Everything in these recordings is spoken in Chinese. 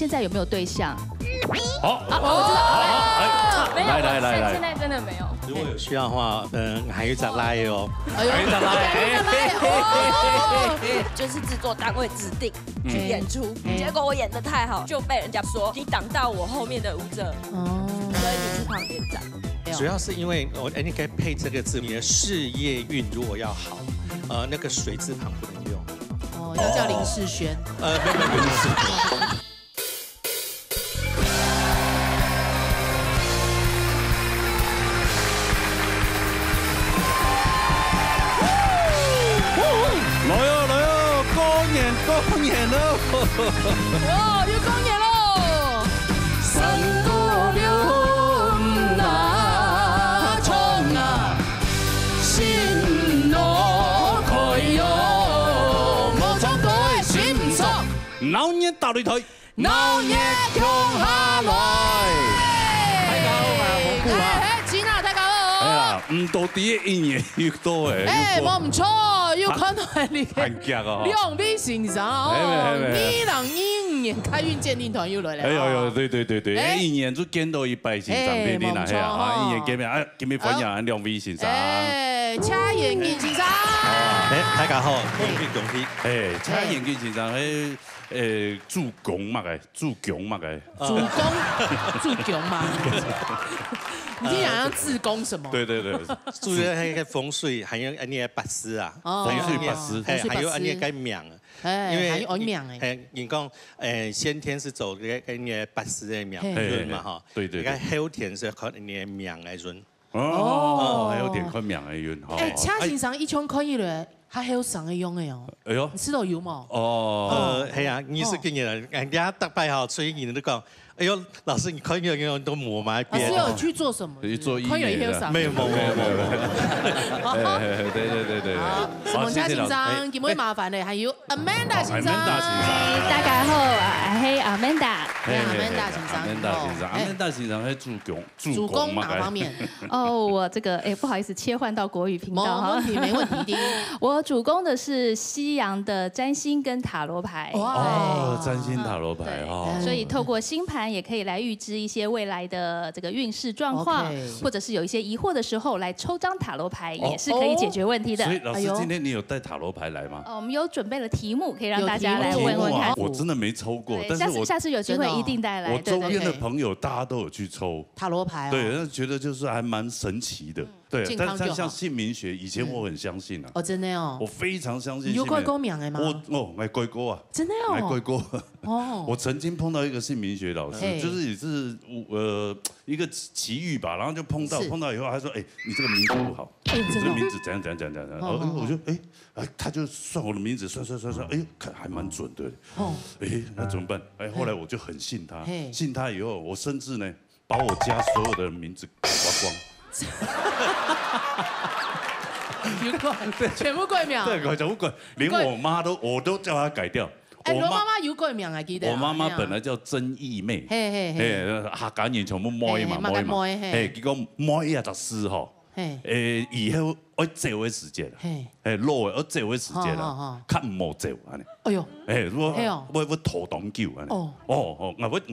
现在有没有对象？好，我知道，没有，来现在真的没有。如果有需要的话，还有一张来哦。哎呦，就是制作单位指定去演出，结果我演得太好，就被人家说你挡到我后面的舞者，所以你去旁边站。主要是因为你可以配这个字，你的事业运如果要好，那个水字旁不能用。哦，要叫林世轩。没有。公演喽！哇，要公演喽！三个六那冲啊，心路开哟，无从对心上，老年大擂台，老夜强下来。大家好啊，我顾啊。吉娜大家好。哎呀，唔到啲演员越多诶。哎，我唔错，有看到你韩剧哦。亮美欣赏哦，米朗英开运鉴定团又来了。哎呦，对，一年就见到一百欣赏俾你啦，系啊，一年见面啊，见面分享两位欣赏。哎，掐眼镜欣赏。大家好，恭喜。哎，掐眼镜欣赏，助攻嘛嘅，助强嘛嘅。助强嘛。你听好像自宫什么？对，注意那个风水，还有你的八字啊，风水八字，还有你个命啊。因为我命哎，你讲先天是走个你的八字的命运嘛哈，对，你看后天是靠你的命来运。哦，还有点看命的运哈。哎，掐欣赏一枪可以了，还有上的用的哦。哎呦，你吃到油吗？哦，系啊，你是跟人家打败好，所以你都讲。哎呦，老师，你看有都抹嘛一边。老师有去做什么？去做医美的。没有。对。什么家紧张？有冇麻烦的？还有 Amanda 先生。大家好，嘿 Amanda。Amanda 先生。Amanda 先生喺主攻哪方面？哦，我这个不好意思，切换到国语频道哈。没问题的。我主攻的是西洋的占星跟塔罗牌。哦，占星塔罗牌哦。所以透过星盘也可以来预知一些未来的这个运势状况，或者是有一些疑惑的时候来抽张塔罗牌也是可以解决问题的。所以老师，今天你有带塔罗牌来吗？我们有准备了题目，可以让大家来问问看。我真的没抽过，但是我下次有机会一定带来。我周边的朋友大家都有去抽塔罗牌，对，那觉得就是还蛮神奇的。对，但像姓名学，以前我很相信啊。哦，真的哦。我非常相信。有怪公名的吗？爱怪哥啊。真的哦。爱怪哥。哦。我曾经碰到一个姓名学老师，就是也是一个奇遇吧，然后就碰到以后，他说：“哎，你这个名字不好，你这个名字怎样。”我就他就算我的名字，算，哎，看还蛮准的。哦。哎，那怎么办？哎，后来我就很信他，信他以后，我甚至呢把我家所有的名字刮光。有怪，全部怪名。对，全部怪，连我妈我都叫她改掉。哎，我妈妈有怪名还记得？我妈妈本来叫曾义妹，客家人全部摸嘛，结果摸24吼，以後我這位時節啦，老的我這位時節啦，較唔好做安尼。哎呦，我頭擋叫安尼。我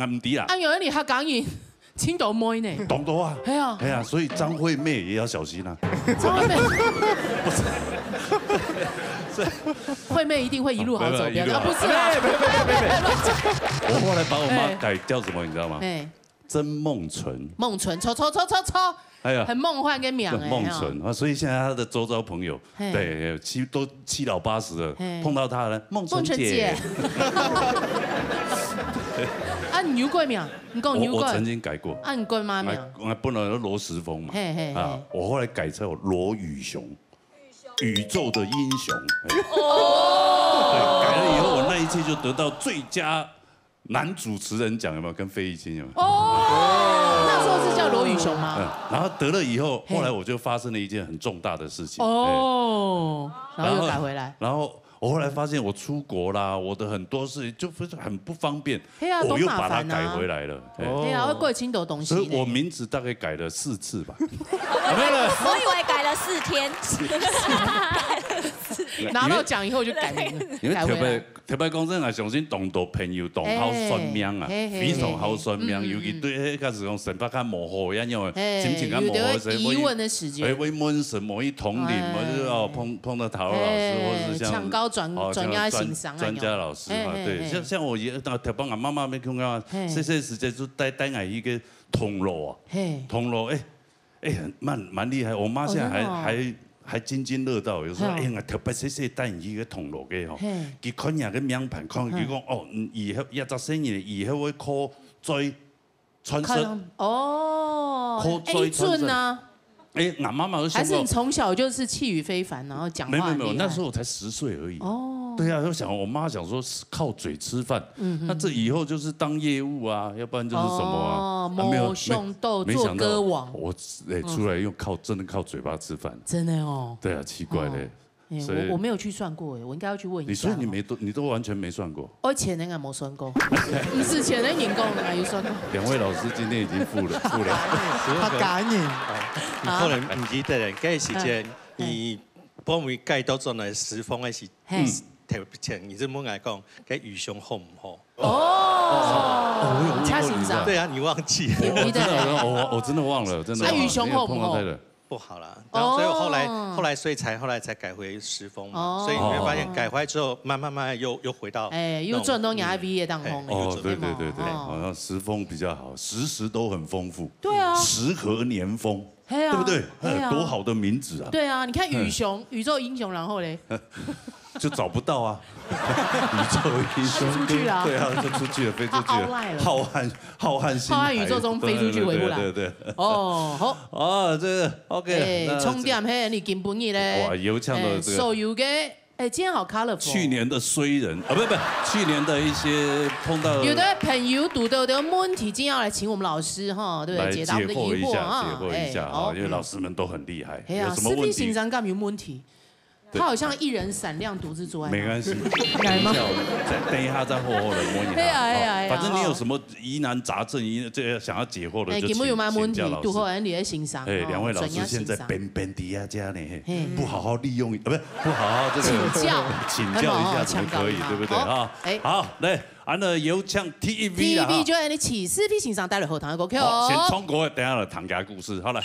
唔知啦。啊，原來你客家人青島妹呢？懂多啊。係啊，所以張惠妹也要小心啊。張惠妹，惠妹一定會一路好走，不要不是啦。我後來把我媽改叫什麼，你知道嗎？曾夢純。夢純，抽。哎呀，很夢幻跟명夢純啊，所以現在他的周遭朋友，對，都7老80了，碰到他呢，夢純姐。啊，你有過名？你講有過？我曾經改過。啊，你改乜名？我本來羅時豐嘛，啊，我後來改成羅宇雄，宇宙的英雄。哦。對，改了以後，我那一期就得到最佳男主持人獎，有沒有？跟費玉清有沒有？哦，那時候是叫羅宇雄嗎？然後得了以後，後來我就發生了一件很重大的事情。哦，然後又改回來。然後我後來發現我出國啦，我的很多事就很不方便，我又把它改回來了。對啊，會過青島東西。所以我名字大概改了4次吧。我以為改了4天。拿到奖以后就改名了，因为改回来。特别讲真啊，相信当到朋友当好算命啊，非常好算命，尤其对迄个是讲神法较模糊一样的，心情较模糊时，疑问的时间，会问神某一统领，或者哦碰到塔罗老师，或者是像抢高转压欣赏专家老师嘛，对，像我爷到特帮俺妈妈没看到，这时间就带俺一个铜锣啊，铜锣蛮厉害，我妈现在还津津乐道，有时候我特别细带伊个铜锣嘅吼，佢看人个命盘，看佢讲哦，以後10生年以後會靠追穿身哦，靠追穿身啊。俺妈妈还是你从小就是气宇非凡，然后讲话没有，那时候我才10岁而已。哦，对啊，我妈想说靠嘴吃饭，那这以后就是当业务啊，要不然就是什么啊，谋凶斗做歌王。我出来真的靠嘴巴吃饭，真的哦。对啊，奇怪嘞。我没有去算过我应该要去问一下。所以你都完全没算过？我前年冇算过，不是前年年工有算过。2位老师今天已经付了，他感恩。你可能唔記得咧，嗰時間你幫佢計到咗嚟時風嗰時，特別前你這麼嚟講，嗰魚胸好唔好？哦，掐心臟。對啊，你忘記了。我真的忘了，真的。那魚胸好唔好？不好啦，所以我後來才改回時風嘛，所以你會發現改回來之後，慢慢又回到，又轉到牙 V 的當風。對，好像時風比較好，時都很豐富。對啊，時和年豐，對不對？多好的名字啊！對啊，你看宇宙英雄，然後嘞，就找不到啊，宇宙英雄出去了，對啊，就出去了，飛出去了，浩瀚星海，宇宙中飛出去回不來。對。哦，好。哦，這個 OK。充電嘿，你今本日咧，哇，有唱的這個。所有嘅，今天好 colorful。去年的衰人啊，不，去年的一些碰到。有的朋友讀到的問題，今天要來請我們老師哈，對不對？解答我們的疑惑啊，解惑一下啊，因為老師們都很厲害。有什麼問題？欣賞干有問題？他好像一人閃亮，獨自做愛。沒關係，等一下再厚厚的摸你。反正你有什麼疑難雜症，想要解惑的就請教老師。杜後安你的欣賞。兩位老師現在邊底下家呢，不好好利用，不好好這個請教一下，怎麼可以，對不對啊？好，來，俺的有請 TVB 啦。TVB 就係你起司批欣賞帶來後堂的歌曲哦。先衝過去，等下來唐家故事，好來。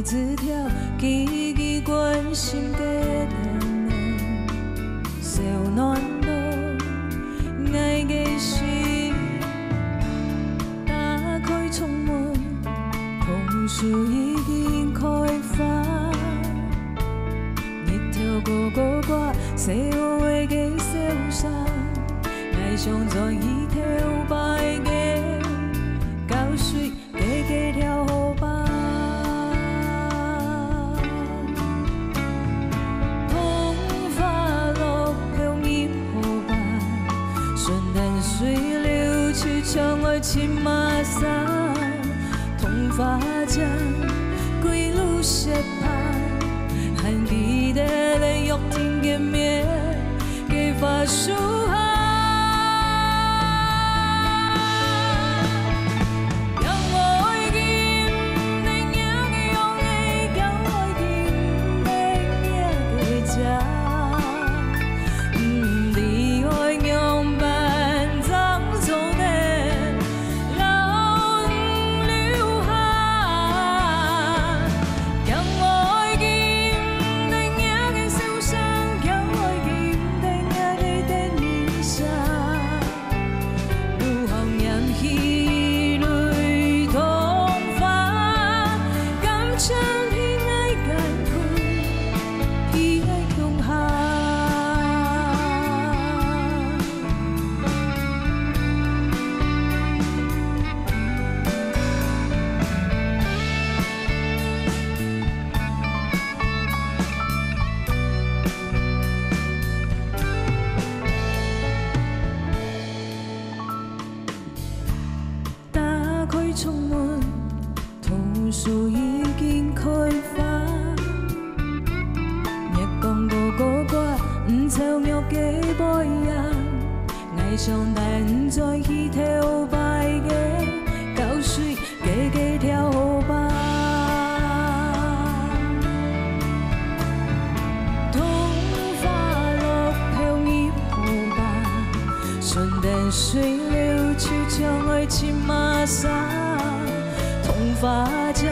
字條記憶關心嘅人，小暖到愛嘅心，打開充滿，榕樹已經開花，日頭高高掛，小畫嘅小山，愛上在一條白嘅膠水嘅幾條河吧。窗外青馬山，桐花江，歸路斜旁，還記得你約定見面嘅髮梳行。开窗门，桐树已经开花。月光高高挂，不草木加背影。爱上但不再去跳摆个，狗水加加跳好吧。桐花落飘叶蒲吧，顺电水流手掌爱牵马莎，桐花江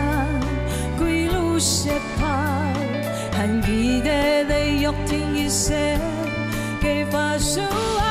归路斜拍，含记得你约定一些给发手啊。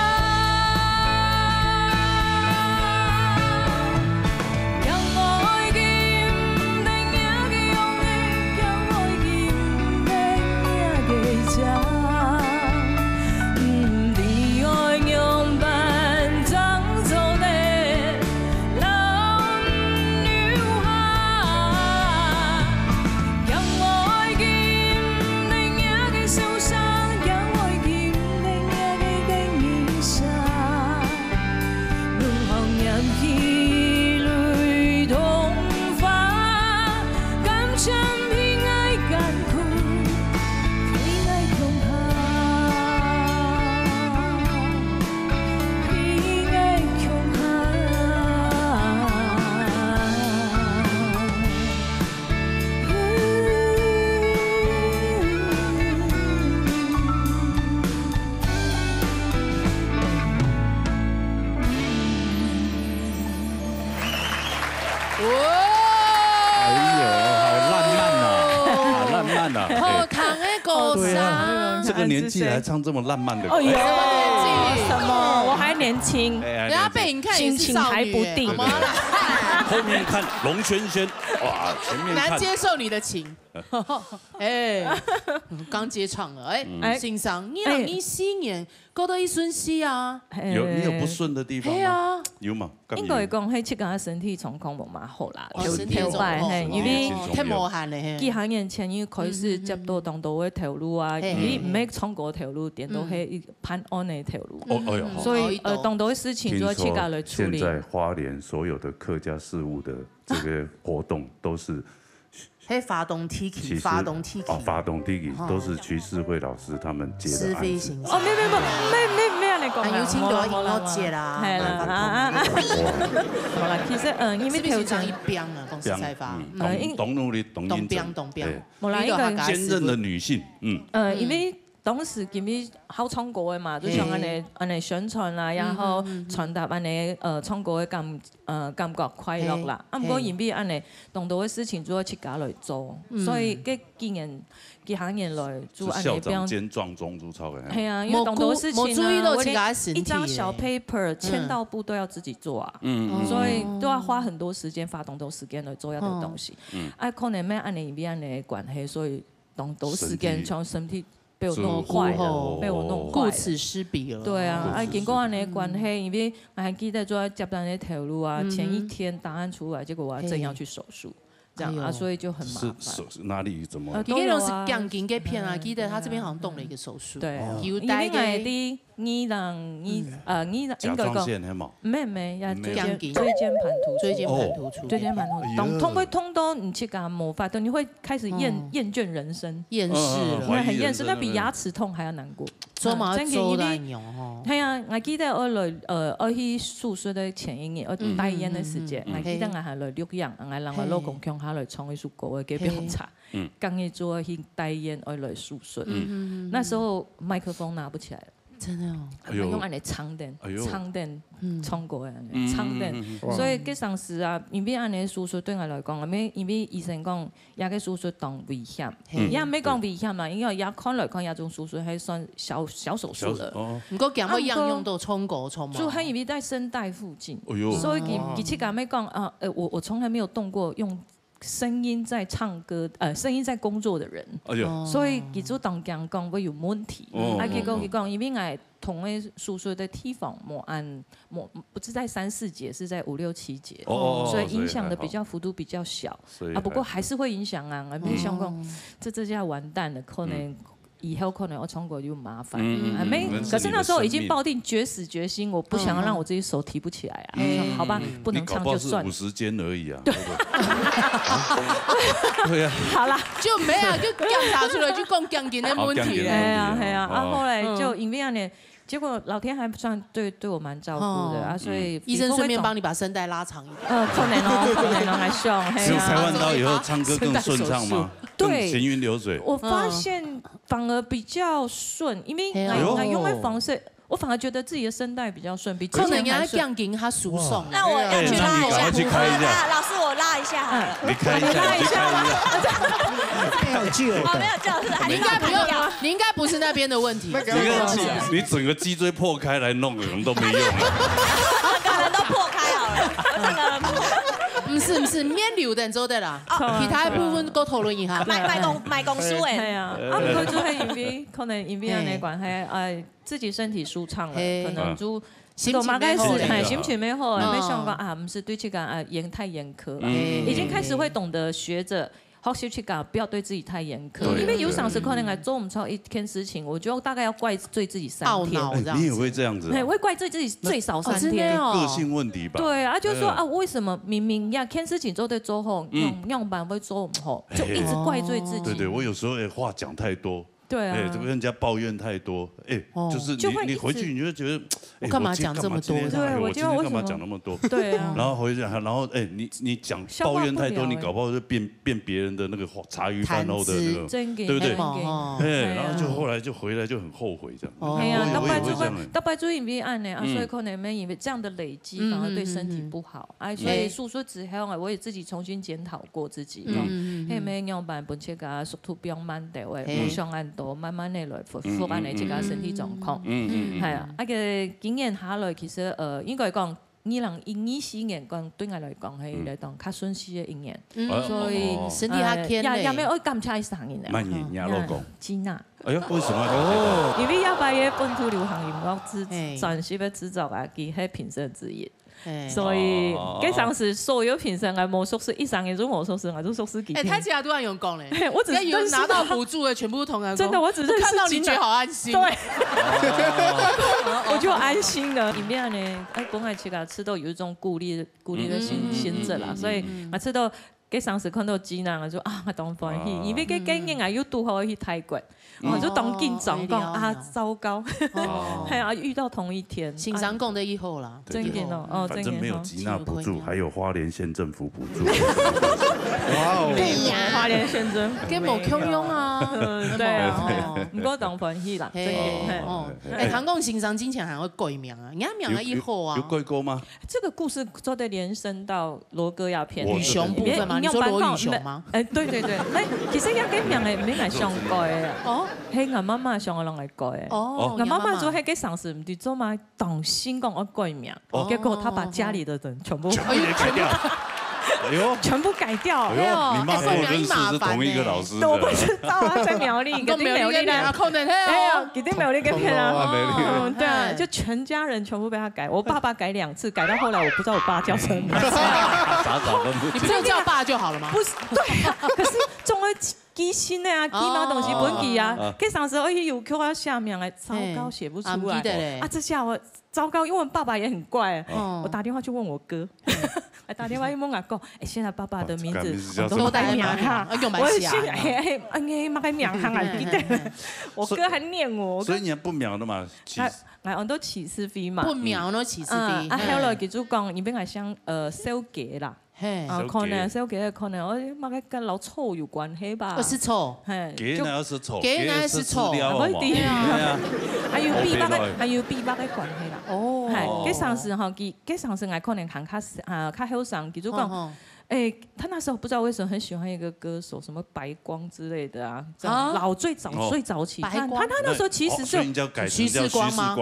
这个年纪还唱这么浪漫的歌，哦，什么？我还年轻，人家被你看心情还不定。后面看龙轩轩，哇，前面看难接受你的情。哎，刚接唱了，哎，欣赏你让你新年过得一顺心啊。你有不顺的地方吗？有嘛？应该讲，迄七个身体状况无嘛好啦，身体状况，因为太无限嘞。几行年前因开始接到当道的条路啊，你唔係唱歌条路，點都係潘安的條路。所以當道的事情就要去家來處理。現在花蓮所有的客家事務的這個活動都是。發動 Tiki， 發動 Tiki 都是徐世慧老師他們接的案子。哦，咩嚟講？有請到我接啦，係啦，好啦，其實因為條長一邊啊，公司採訪，董努力董英正，冇啦，一個堅韌的女性，因為。當時因為好唱歌嘅嘛，就像安尼宣傳啦，然後傳達安尼唱歌嘅感覺快樂啦。啊，不過因為安尼當道嘅事情都要去家來做，所以幾年來做安尼校長兼撞鐘做操嘅。係啊，因為當道嘅事情啊，我連一張小 paper 簽到簿都要自己做啊，所以都要花很多時間，花當道時間來做一啲東西。啊，可能咩安尼因為安尼關係，所以當道時間從身體。被我弄壞了，被我弄壞了，顧此失彼了。對啊，經過安尼關係，因為我還記得做接單那條路啊，前一天答案出來，結果我正要去手術，這樣啊，所以就很麻煩。是哪裡怎麼？記得是鋼筋給片啊，記得他這邊好像動了一個手術。對，因為啲甲狀腺係冇？咩，也椎間盤突出，通會通到你去甲魔法，等你會開始厭倦人生，厭世，很厭世，那比牙齒痛還要難過。做嘛做得牛吼？係啊，我記得我去宿舍的前一年，我大一的時間，我記得我係來錄音，我讓我老公向下來唱一首歌嘅表達。剛一做去大一我來宿舍，那時候麥克風拿不起來了。真的哦，用安尼唱電唱歌嘅唱電，所以嗰陣時啊，因為安尼手術對我來講，因為醫生講也個手術當危險，也唔係講危險嘛，因為也看來看也種手術係算小手術了。唔過咁樣用到衝過衝嘛，就係因為在聲帶附近，所以佢其實講講啊，我從來沒有動過用。聲音在唱歌，聲音在工作的人，所以佢就當講會有問題。結果佢講，因為我同嘅宿舍的地方不是在3-4節，是在5-6-7節，所以影響的比較幅度比較小。不過還是會影響啊！我想講，這下完蛋了，可能以后可能要冲过就麻烦，可是那时候已经抱定绝死决心，我不想让我自己手提不起来啊。好吧，不能唱就算了。50间而已啊。对。对啊。好啦，就没有就检查出来就讲钢筋的问题。哎呀，后来就因为呢。结果老天还算对我蛮照顾的啊，所以医生顺便帮你把声带拉长一点。可能还凶。吃台湾刀以后唱歌更顺畅吗？对，行云流水。我发现反而比较顺，因为用来防晒。我反而觉得自己的声带比较顺，比之前还顺。可能人家降音他输送。那我要去拉一下。去开一下。老师，我拉一下好了。你开一下。没有救。没有救是。你应该不用，你应该不是那边的问题。你整个脊椎破开来弄，可能都没用。可能都破开好了。我整个人破。不是，免流的做的啦。其他部分都讨论一下。买公司诶。系啊，不过就系因为可能因为那关系，自己身体舒畅了，可能就心情没好，没想过啊，不是对这个太严苛，已经开始会懂得学着。学习去讲，不要对自己太严苛，因为有时是可能做不超一天事情，我就大概要怪罪自己3天。你也会这样子？我会怪罪自己最少3天。个性问题吧？对啊，就是说啊，为什么明明要天事情做对做好，样板会做不好，就一直怪罪自己。对，我有时候话讲太多。对啊，这个人家抱怨太多，就是你回去你就觉得，我干嘛讲这么多？对，我今天干嘛讲那么多？对啊，然后回去，然后你讲抱怨太多，你搞不好就变别人的那个茶余饭后的那个，对不对？然后就后来就回来就很后悔这样。哎呀，到白注意别按呢，所以可能没因为这样的累积反而对身体不好，所以诉说之后我也自己重新检讨过自己，没样板本切个速度比较慢的，我不想按。慢慢的来复安你自己身体状况，系啊，个经验下来，其實應該講2024年講對我來講係嚟當較順勢嘅一年，所以身體較健咧。也沒有感謝上年咧。慢年老公。吉娜。哎呀，為什麼？因為18月本土流行音樂暫時要製作啊，佢係評審之一。所以，基上是所有評審嘅魔術師，一上嘅做魔術師，我做術師幾天。他其他都很有功嘞，我只是拿到補助的全部同仁。真的，我只是看到你覺得好安心。對，我就安心了。裡面呢，本來吃到有一種鼓勵的心智啦，所以我吃到。佢上次看到吉娜，我就我當歡喜，因為佢今年又拄好去泰國，我就當緊張講糟糕，係啊，遇到同一天，欣賞講的以後啦，真嘅哦，反正沒有吉娜補助，還有花蓮縣政府補助。哇哦，花蓮縣政府，佢冇強用啊，對啊，唔過當歡喜啦，真嘅。韓國欣賞金錢還會改名啊，人家名啊以後啊，有改過嗎？這個故事都得延伸到羅哥亞片，羽熊部分嘛。你說羅宇雄嗎？對，其實一個名係唔係上改嘅，係我媽媽上我啷嚟改嘅。我媽媽做係佢上次唔知做嘛，當先講我改名，結果他把家裡的人全部改掉。哎呦，全部改掉。哎呦，你媽跟我認識是同一個老師。我不知道啊，在苗栗，跟苗栗啦，可能一定苗栗跟片啊。對啊，就全家人全部被他改。我爸爸改2次，改到後來我不知道我爸叫什麼。傻分不清。你不就叫爸就好了嗎？不是，對啊，可是總會記新的啊，記那東西本記啊。佢上次我有叫他下面來，糟糕寫不出來。這下我糟糕，因為我爸爸也很怪。我打電話去問我哥。打電話一問阿哥，現在爸爸的名字都帶名哈，我心媽個名行啊，記得。我哥還念我，所以你不秒的嘛？我都起司飛嘛，不秒都起司飛。後來佢就講，呢邊係想燒雞啦，可能燒雞可能我媽個跟老臭有關係吧。我是臭，雞那是臭，雞那是臭，唔一定啊。還有鼻巴嘅關係啦。哦，係，佢上次哈，佢上次我可能看較後上，佢就講，他那時候不知道為什麼很喜歡一個歌手，什麼白光之類的啊，老最早期，他那時候其實就徐世光嗎？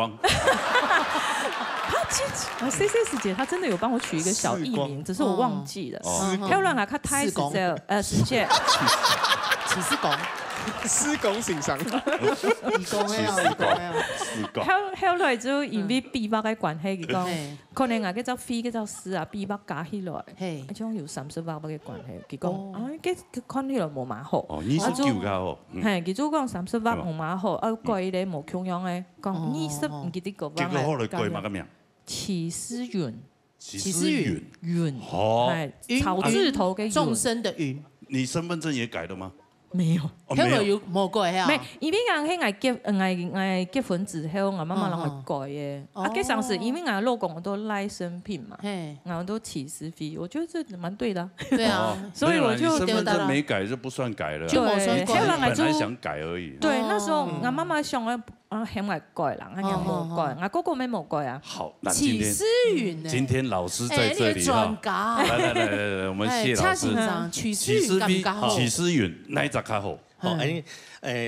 他CC 姐，她真的有幫我取一個小藝名，只是我忘記了。後來他開始在世界，起司公。施工性上，义工啊，後來就因為鼻目嘅關係，佢講可能啊，佢就飛，佢就絲啊，鼻目加起來，一種有30萬嘅關係，佢講啊，佢看起來冇蠻好。哦，你是叫佢好。係，佢就講30萬冇蠻好，啊貴咧冇窮樣嘅，講20唔記得個。結果後來貴乜個名？起司雲。起司雲。雲。哦。係草字頭嘅眾生的雲。你身份證也改了嗎？沒有，冇改啊。沒，因為我係結婚之後，我媽媽讓我改嘅。啊，加上是因為我老公都賴生品嘛，我都起司費，我覺得這蠻對的。對啊，所以我就身份證沒改就不算改了。就冇算改，本來想改而已。對，那時候我媽媽想我嫌我改啦，我嫌冇改，我哥哥沒冇改啊。好，那今天老師在這裡哈，來，我們謝老師。起司費，起司雲，哪一隻較好？好，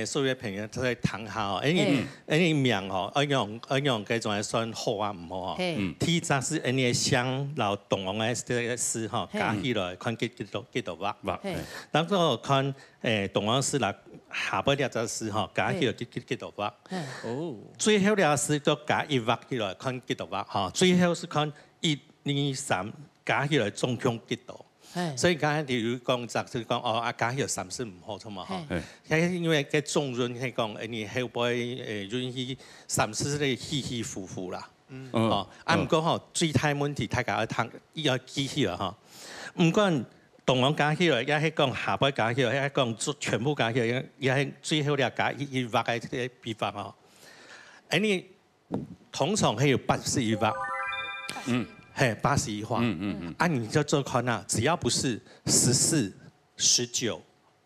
所有朋友都在談下哦，你名哦，一樣嘅仲係算好啊唔好哦。第一隻是你香老動王嘅絲哈，加起來看幾多瓦。當個看動王絲啦，下邊兩隻絲哈，加起來幾多瓦。哦，最後兩絲都加1瓦起來看幾多瓦哈，最後是看1、2、3加起來總共幾多。所以剛才你講就講哦，加起來30唔好啫嘛嚇，因為嘅重潤係講你後背潤氣30咧起起伏伏啦，哦，唔過嗬最大問題大家要記起啦嚇，唔管動王加起來，一係講下背加起來，一係講全部加起來，一係最後咧加1瓦嘅比法啊，你通常係要81瓦，嘿，81瓦，你就做看啊，只要不是14、19、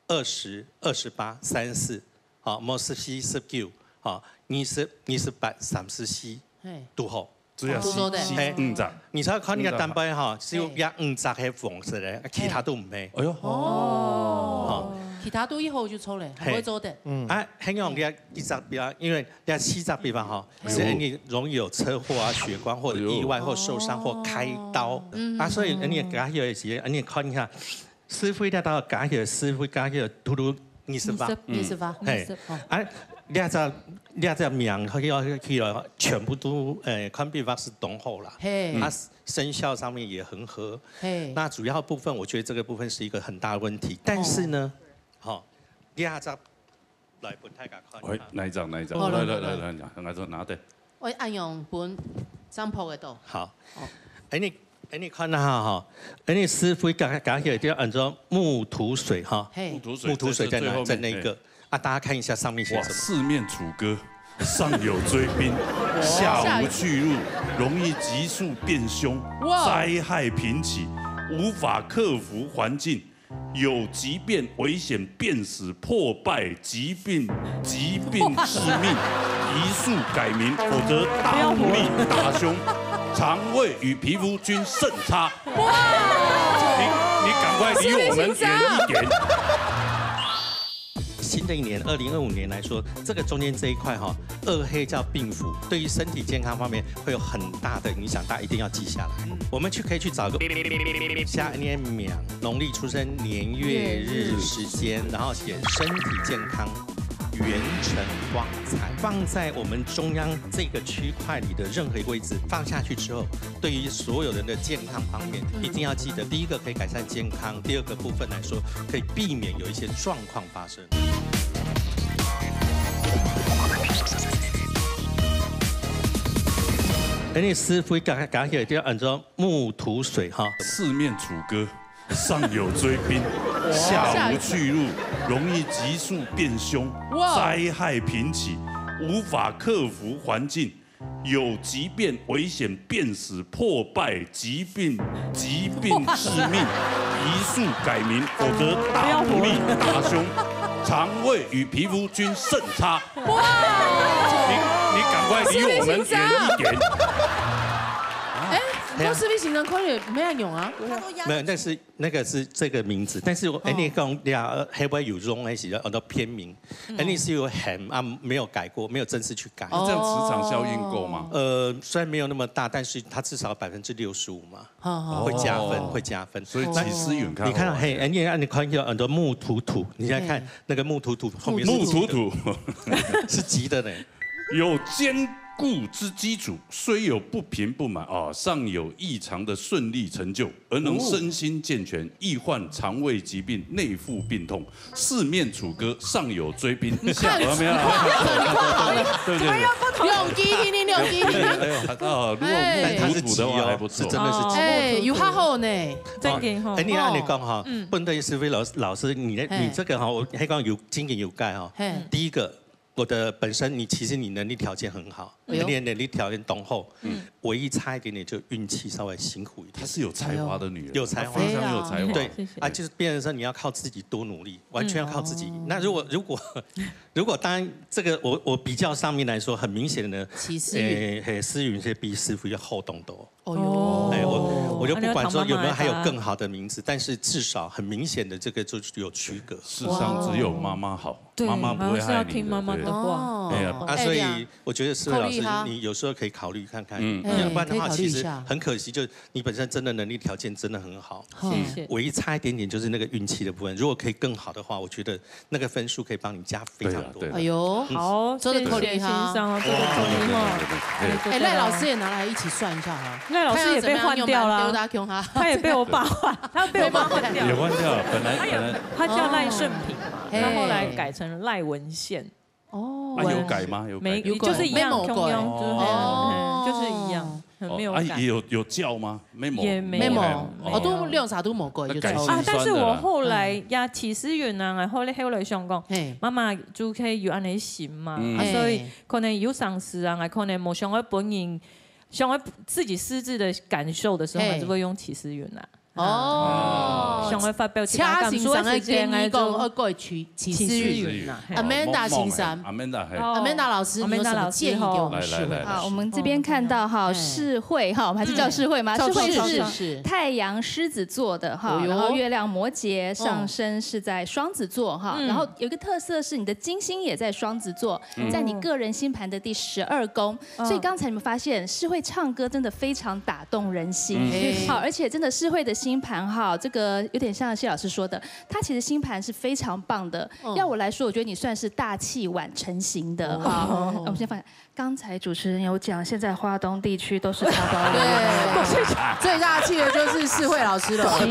20、28、34，好，冇14、19，好，28、34都好，只要5隻。你睇看你個蛋白哈，只有5隻係黃色嘅，其他都唔係。哎呦，哦，其他都以後就抽咧，唔會做的。香港嘅1隻比較，因為你7隻比方哈，是你容易有車禍啊、血光或者意外或受傷或開刀，所以你加起來時，你看一下，師傅一到加起來，師傅加起來嘟嘟28，係，兩隻名起來全部都看比方是懂好啦，它生肖上面也很合，那主要部分我覺得這個部分是一個很大的問題，但是呢，好，兩隻來本大家看，喂，哪一張？來，拿的。我按用本張鋪嘅度。好，你看下哈，你師傅加起來就按照木土水哈，木土水在哪？在那個啊，大家看一下上面寫什麼？四面楚歌，上有追兵，下無去路，容易急速變凶，災害頻起，無法克服環境，有急變、危險、變死、破敗、疾病致命，宜速改名，否則大不利、大凶。腸胃與皮膚均甚差。哇！你趕快離我們遠一點。新的一年2025年來說，這個中間這一塊哈，2黑叫病符，對於身體健康方面會有很大的影響，大家一定要記下來。我們可以去找個下年秒，農曆出生年月日時間，然後寫身體健康。元辰旺財放在我們中央這個區塊裡的任何一個位置，放下去之後，對於所有人的健康方面，一定要記得，第一個可以改善健康，第二個部分來說，可以避免有一些狀況發生。你師傅加起來就要按照木土水哈，四面楚歌，上有追兵，下無去路，容易急速變凶，災害頻起，無法克服環境，有急變、危險、變死、破敗、疾病致命，宜速改名，否則大不利、大凶。腸胃與皮膚均甚差。你趕快離我們遠一點。都是不形成空也没人用啊。没有，那个是这个名字，但是你讲俩还不会有用那些的片名，你是有很没有改过，没有正式去改。这样磁场效应够吗？虽然没有那么大，但是它至少65%嘛，会加分。所以起司允看，你看嘿，你看有很多木土，你现在看那个木土后面木土是急的呢，有坚固之基础，虽有不平不满尚有异常的顺利成就，而能身心健全，易患肠胃疾病、内腹病痛，四面楚歌，上有追兵。你看，有没有？对对对，用机听，如果木土的话还不错，真的是哎，有好好呢，真嘅哈。你按你讲哈，不对，是非老师，你这个哈，我还讲有经验有盖哈。第一个。我的本身其实你能力条件很好，你的能力条件浓厚，唯一差一点点就运气稍微辛苦一点。她是有才华的女人，有才华，非常有才华。对就是变成说你要靠自己多努力，完全要靠自己。那如果当然这个我比较上面来说，很明显的，思云是比师傅要厚道多。哦哟，我就不管说有没有还有更好的名字，但是至少很明显的这个就有区隔。世上只有妈妈好，妈妈不会害你的。对啊，所以我觉得思慧老师，你有时候可以考虑看看，要不然的话，其实很可惜，就是你本身真的能力条件真的很好，唯一差一点点就是那个运气的部分。如果可以更好的话，我觉得那个分数可以帮你加非常多。哎呦，好，真的口令哈，这个口令哈。赖老师也拿来一起算一下哈。赖老师也被换掉了，他也被我爸换，他被我爸换掉，也换掉了。本来他叫赖顺平嘛，他后来改成赖文宪。哦，有改吗？有改，就是一样，就是一样，没有改。有叫吗？也没有，我都用啥都冇改，就但是我后来呀，起司云啊，后来想讲，妈妈就可以有安尼行嘛，所以可能有上司啊，可能冇想要本人，想要自己私自的感受的时候，还是会用起司云啊。想要发表其他感受的时间来做起司云呐。Amanda 先生，Amanda 老师，有什么建议给我们世慧？好，我们这边看到哈，世慧哈，我们还是叫世慧吗？世慧是太阳狮子座的哈，然后月亮摩羯，上升是在双子座哈，然后有一个特色是你的金星也在双子座，在你个人星盘的第12宫，所以刚才你们发现世慧唱歌真的非常打动人心，好，而且真的世慧的星盘哈，这个有点像谢老师说的，他其实星盘是非常棒的。要我来说，我觉得你算是大器晚成型的哈。我们先放下。刚才主持人有讲，现在花东地区都是超高温，对，最大气的就是世慧老师了。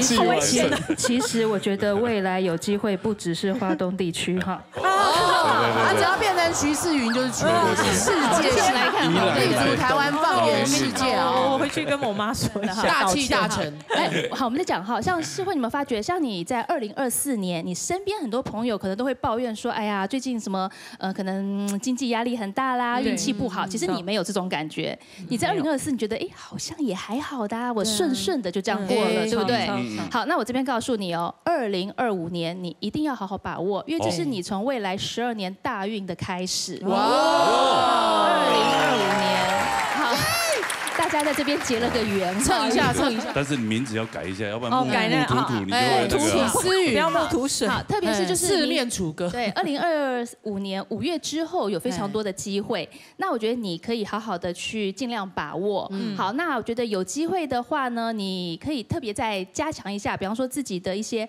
其实我觉得未来有机会不只是花东地区哈。他只要变成徐世云就是全世界性来看，立足台湾放眼世界啊！我回去跟我妈说一下，大器大成。好，我们再讲哈，像世慧，你们发觉，像你在2024年，你身边很多朋友可能都会抱怨说，哎呀，最近什么可能经济压力很大啦，运气不好。其实你没有这种感觉，你在2024，你觉得哎，好像也还好的，我顺顺的就这样过了，对不对？好，那我这边告诉你哦，2025年你一定要好好把握，因为这是你从未来12年大运的开始。哇！2025年，好。大家在这边结了个缘，蹭一下。但是你名字要改一下，要不然木土你就会土起思雨，不要木土水。好，特别是就是四面楚歌。对，2025年5月之后有非常多的机会，那我觉得你可以好好的去尽量把握。好，那我觉得有机会的话呢，你可以特别再加强一下，比方说自己的一些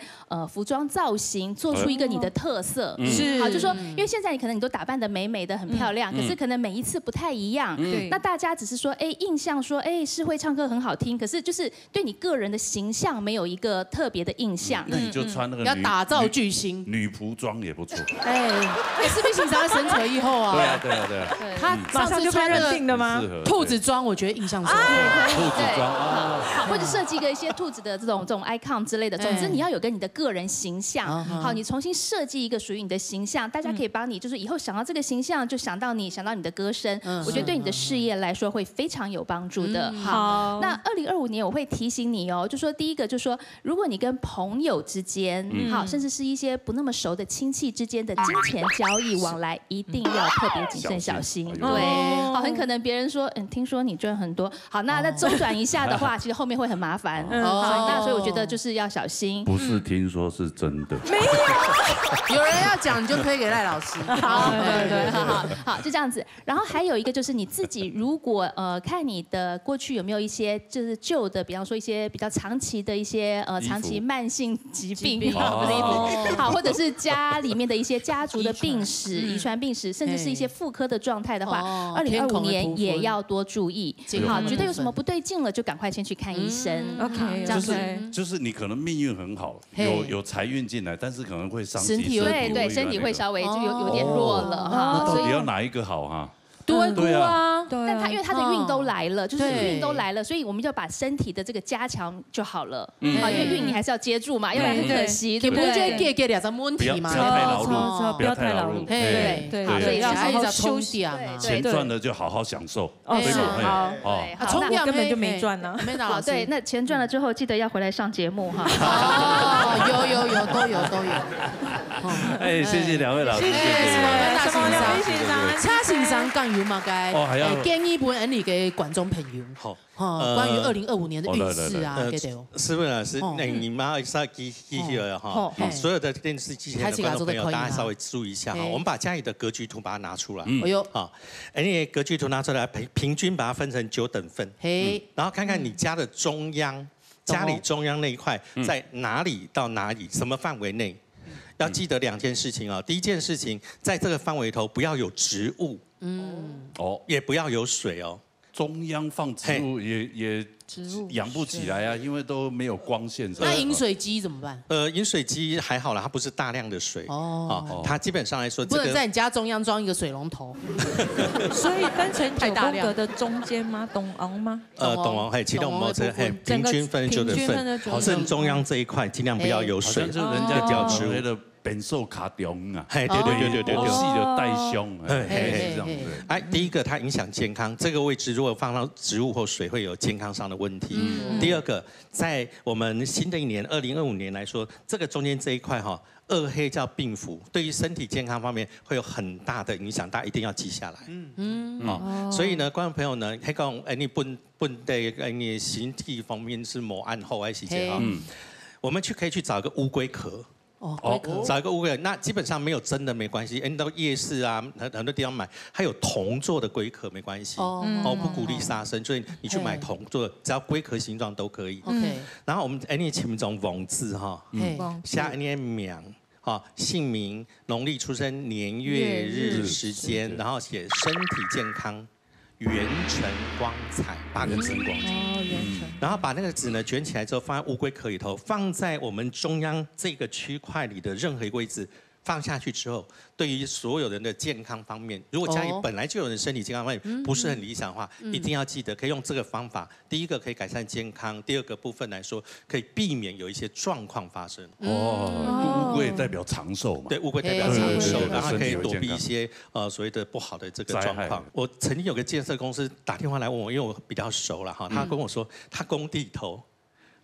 服装造型，做出一个你的特色。是，好，就说因为现在你都打扮得美美的，很漂亮，可是可能每一次不太一样。那大家只是说，哎，印象说，哎，世慧唱歌很好听，可是就是对你个人的形象没有一个特别的印象。那你就穿那个要打造巨星女仆装也不错。哎，是不是欣赏神扯以后啊？对啊。他马上就被认定的吗？兔子装，我觉得印象深刻。兔子装啊，好，或者设计一些兔子的这种 icon 之类的。总之你要有跟你的个人形象。好，你重新设计一个属于你的形象，大家可以帮你，就是以后想到这个形象就想到你的歌声。我觉得对你的事业来说会非常有帮助。楚的。好，那2025年我会提醒你哦，就说第一个就是说，如果你跟朋友之间，好，甚至是一些不那么熟的亲戚之间的金钱交易往来，一定要特别谨慎小心。对，好，很可能别人说，听说你赚很多，好，那周转一下的话，其实后面会很麻烦。好，那所以我觉得就是要小心。不是听说是真的，没有，有人要讲你就推给赖老师。好，对，好，就这样子。然后还有一个就是你自己，如果看你的过去有没有一些就是旧的，比方说一些比较长期的一些长期慢性疾病，不是衣服，好，或者是家里面的一些家族的病史、遗传病史，甚至是一些妇科的状态的话，2025年也要多注意。好，觉得有什么不对劲了，就赶快先去看医生。OK， 这样子就是你可能命运很好，有财运进来，但是可能会伤及身体，对，身体会稍微就有点弱了哈。到底要哪一个好哈？对啊，但他因为他的运都来了，就是运都来了，所以我们就把身体的这个加强就好了。啊，因为运你还是要接住嘛，要不然很可惜，对不对？给两张问题嘛，不要太劳碌，不要太劳碌。对，所以要好好休息啊。钱赚了就好好享受。是好，好，那根本就没赚呢。好，对，那钱赚了之后，记得要回来上节目哈。有，都有。哎，谢谢两位老师，谢谢。差欣赏讲有嘛该？还要建议本你给观众朋友。好，关于2025年的运势啊，给的。是不是老师？你妈稍机器了哈，所有的电视机前的观众朋友，大家稍微注意一下哈。我们把家里的格局图把它拿出来。哎呦，好，你格局图拿出来，平均把它分成9等份。然后看看你家的中央，家里中央那一块在哪里到哪里，什么范围内？要记得2件事情哦。第一件事情，在这个范围头不要有植物，也不要有水哦。中央放植物也养不起来啊，因为都没有光线。那饮水机怎么办？饮水机还好啦，它不是大量的水它基本上来说，不能在你家中央装一个水龙头。所以分成9宫格的中间吗？东昂吗？东昂其实我们平均分9等份，正中央这一块尽量不要有水，就人家叫植物的本寿卡中啊，对，细的带胸，这样子。第一个它影响健康，这个位置如果放到植物或水会有健康上的问题。第二个，在我们新的一年2025年来说，这个中间这一块2黑叫病符，对于身体健康方面会有很大的影响，大家一定要记下来。所以呢，观众朋友呢，还讲你本的你形体方面是某暗后还是这样，我们可以去找一个乌龟壳。找一个乌龟，那基本上没有真的没关系。你到夜市啊，很多地方买，还有铜做的龟壳没关系。不鼓励杀生，所以你去买铜做的，只要龟壳形状都可以。然后我们你前面这种文字哈，下你名姓名、农历出生年月日时间，然后写身体健康。元辰光彩8个字光彩，然后把那个纸呢卷起来之后放在乌龟壳里头，放在我们中央这个区块里的任何一个位置，放下去之后，对于所有人的健康方面，如果家里本来就有人身体健康方面不是很理想的话，一定要记得可以用这个方法。第一个可以改善健康，第二个部分来说可以避免有一些状况发生。乌龟代表长寿嘛？对，乌龟代表长寿，然后可以躲避一些所谓的不好的这个状况。我曾经有个建设公司打电话来问我，因为我比较熟了哈，他跟我说他工地头。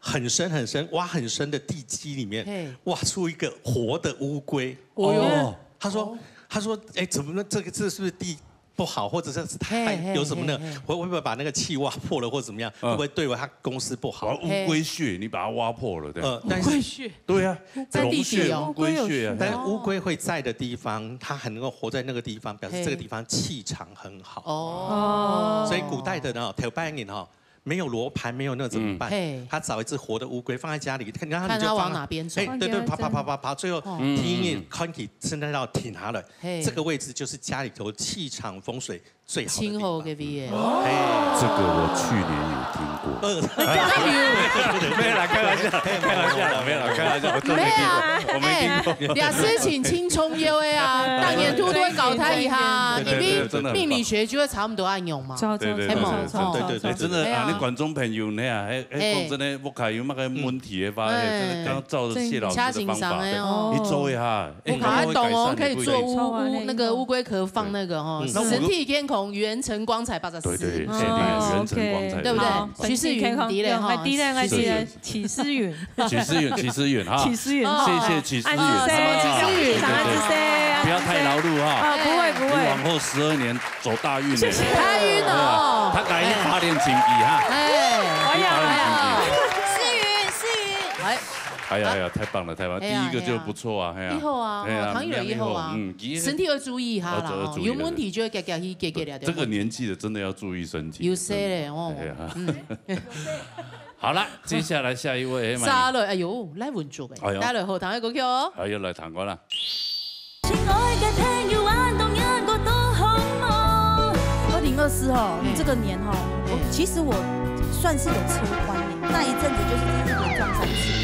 很深很深，挖很深的地基里面，挖出一个活的乌龟。他说，怎么呢？这是不是地不好，或者是他有什么呢？会不会把那个气挖破了，或怎么样？会不会对他公司不好？乌龟穴，你把它挖破了，对。乌龟穴，对啊，在地底乌龟穴啊。但是乌龟会在的地方，它很能够活在那个地方，表示这个地方气场很好。所以古代的呢，头半年没有罗盘，没有那怎么办？他找一只活的乌龟放在家里，然后你就往哪边走？对，爬，最后听见看起现在到挺它了。这个位置就是家里头气场风水最好的地方。这个我去年有听过。没有啦，开玩笑，没有啦，开玩笑，我没听过。俩事情轻松优的啊，当年都会搞他一下，因为命理学就会差不多按用嘛。对，真的啊，你观众朋友呢啊，讲真的，我看有那个问题的话，真的刚照着谢老师的方法，你做一下，我还懂哦，可以做那个乌龟壳放那个实体天孔。红元辰光彩84，对对，元辰光彩，对不对？徐世云迪嘞哈，迪嘞，启思允，启思允哈，启思允，谢谢启思允，启思允，长安之 C， 不要太劳碌哈，不会，往后12年走大运，大运哦，他改发点情谊哈，哎呀，哎呀，太棒了，第一个就不错啊，以後啊，唐奕以後啊，身體要注意下啦，有問題就要夾了。這個年紀的真的要注意身體。有些咧哦。好啦，接下來下一位，沙雷，哎呦，來穩住嘅，帶來後堂一個叫哦。係要來彈歌啦。2024哦，這個年哈，其實我算是有車關年，那一陣子就是第一年撞3次。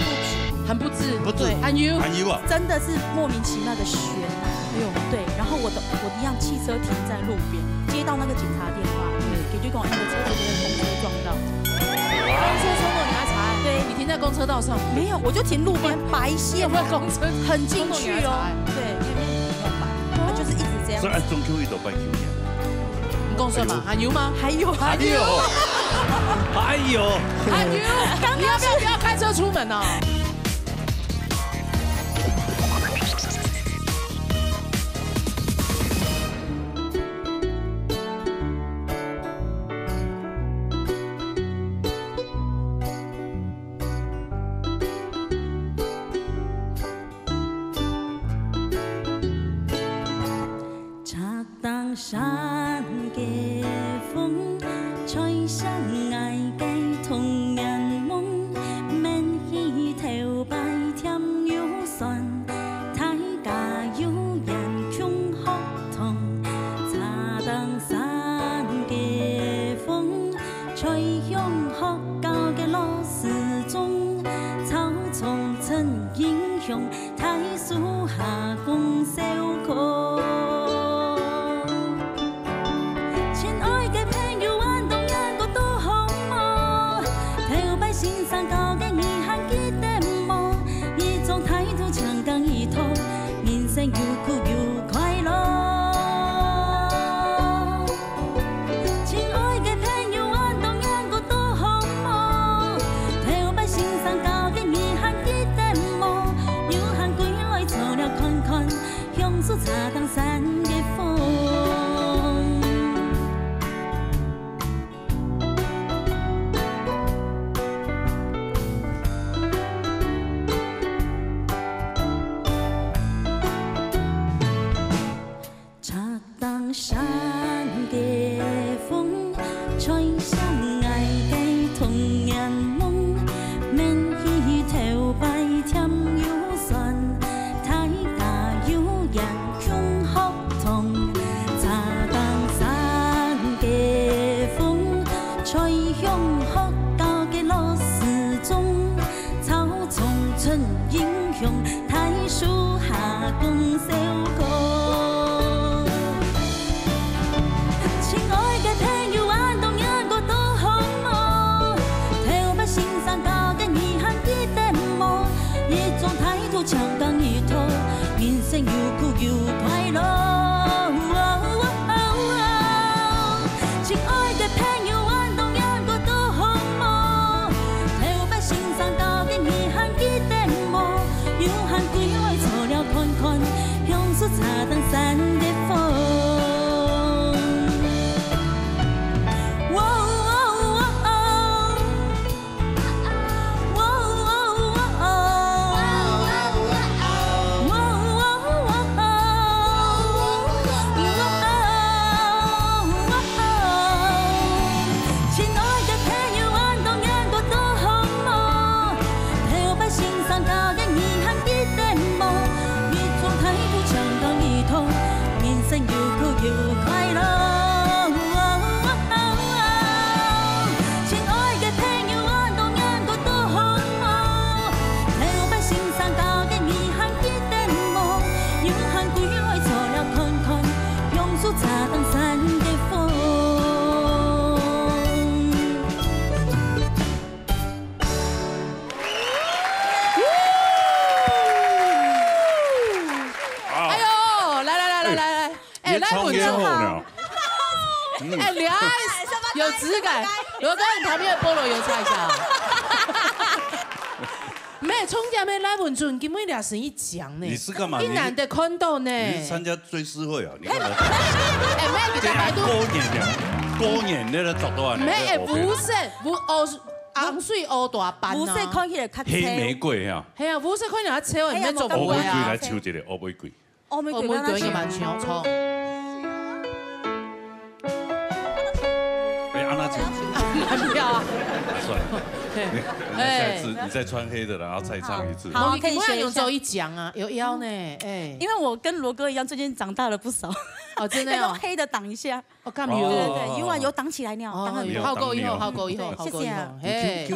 很不智，对，很油啊，真的是莫名其妙的悬呐，对，然后我一样汽车停在路边，接到那个警察电话，给就跟我那个车子被公车撞到，公车车祸你还查？对，你停在公车道上？没有，我就停路边白线，有没有公车很进去哦？对，因为没有白，他就是一直这样。所以中秋一到白 Q 年，你公车嘛？还有吗？还有，还有，你要不要开车出门呢？山嘅風，吹醒愛嘅童人夢，免去頭擺添有酸，大家有人共學童，茶當山嘅風，吹向學校嘅老師中，草叢趁英雄，太樹下共小可。哎，两岸有质感。罗哥，你旁边的菠萝油擦一下。没，冲家没来文准，根本俩生意强呢。你是干嘛？一男的看到呢。你是参加追思会啊？你干嘛？哎，没，你百度。过年那个十多万。没，不是，不哦。红水乌大斑无色看起来较黑玫瑰啊，系啊，无色看起来超，你们做乌玫瑰啊？来抽一个乌玫瑰，乌玫瑰也蛮像错。哎，安娜姐，很漂啊。算了，下次你再穿黑的，然后再唱一次。好，可以学用周一讲啊，有腰呢，哎。因为我跟罗哥一样，最近长大了不少。哦，真的用黑的挡一下。我干嘛？对对对，有啊，有挡起来呢，挡很多。好够以后，好够以后，谢谢啊。去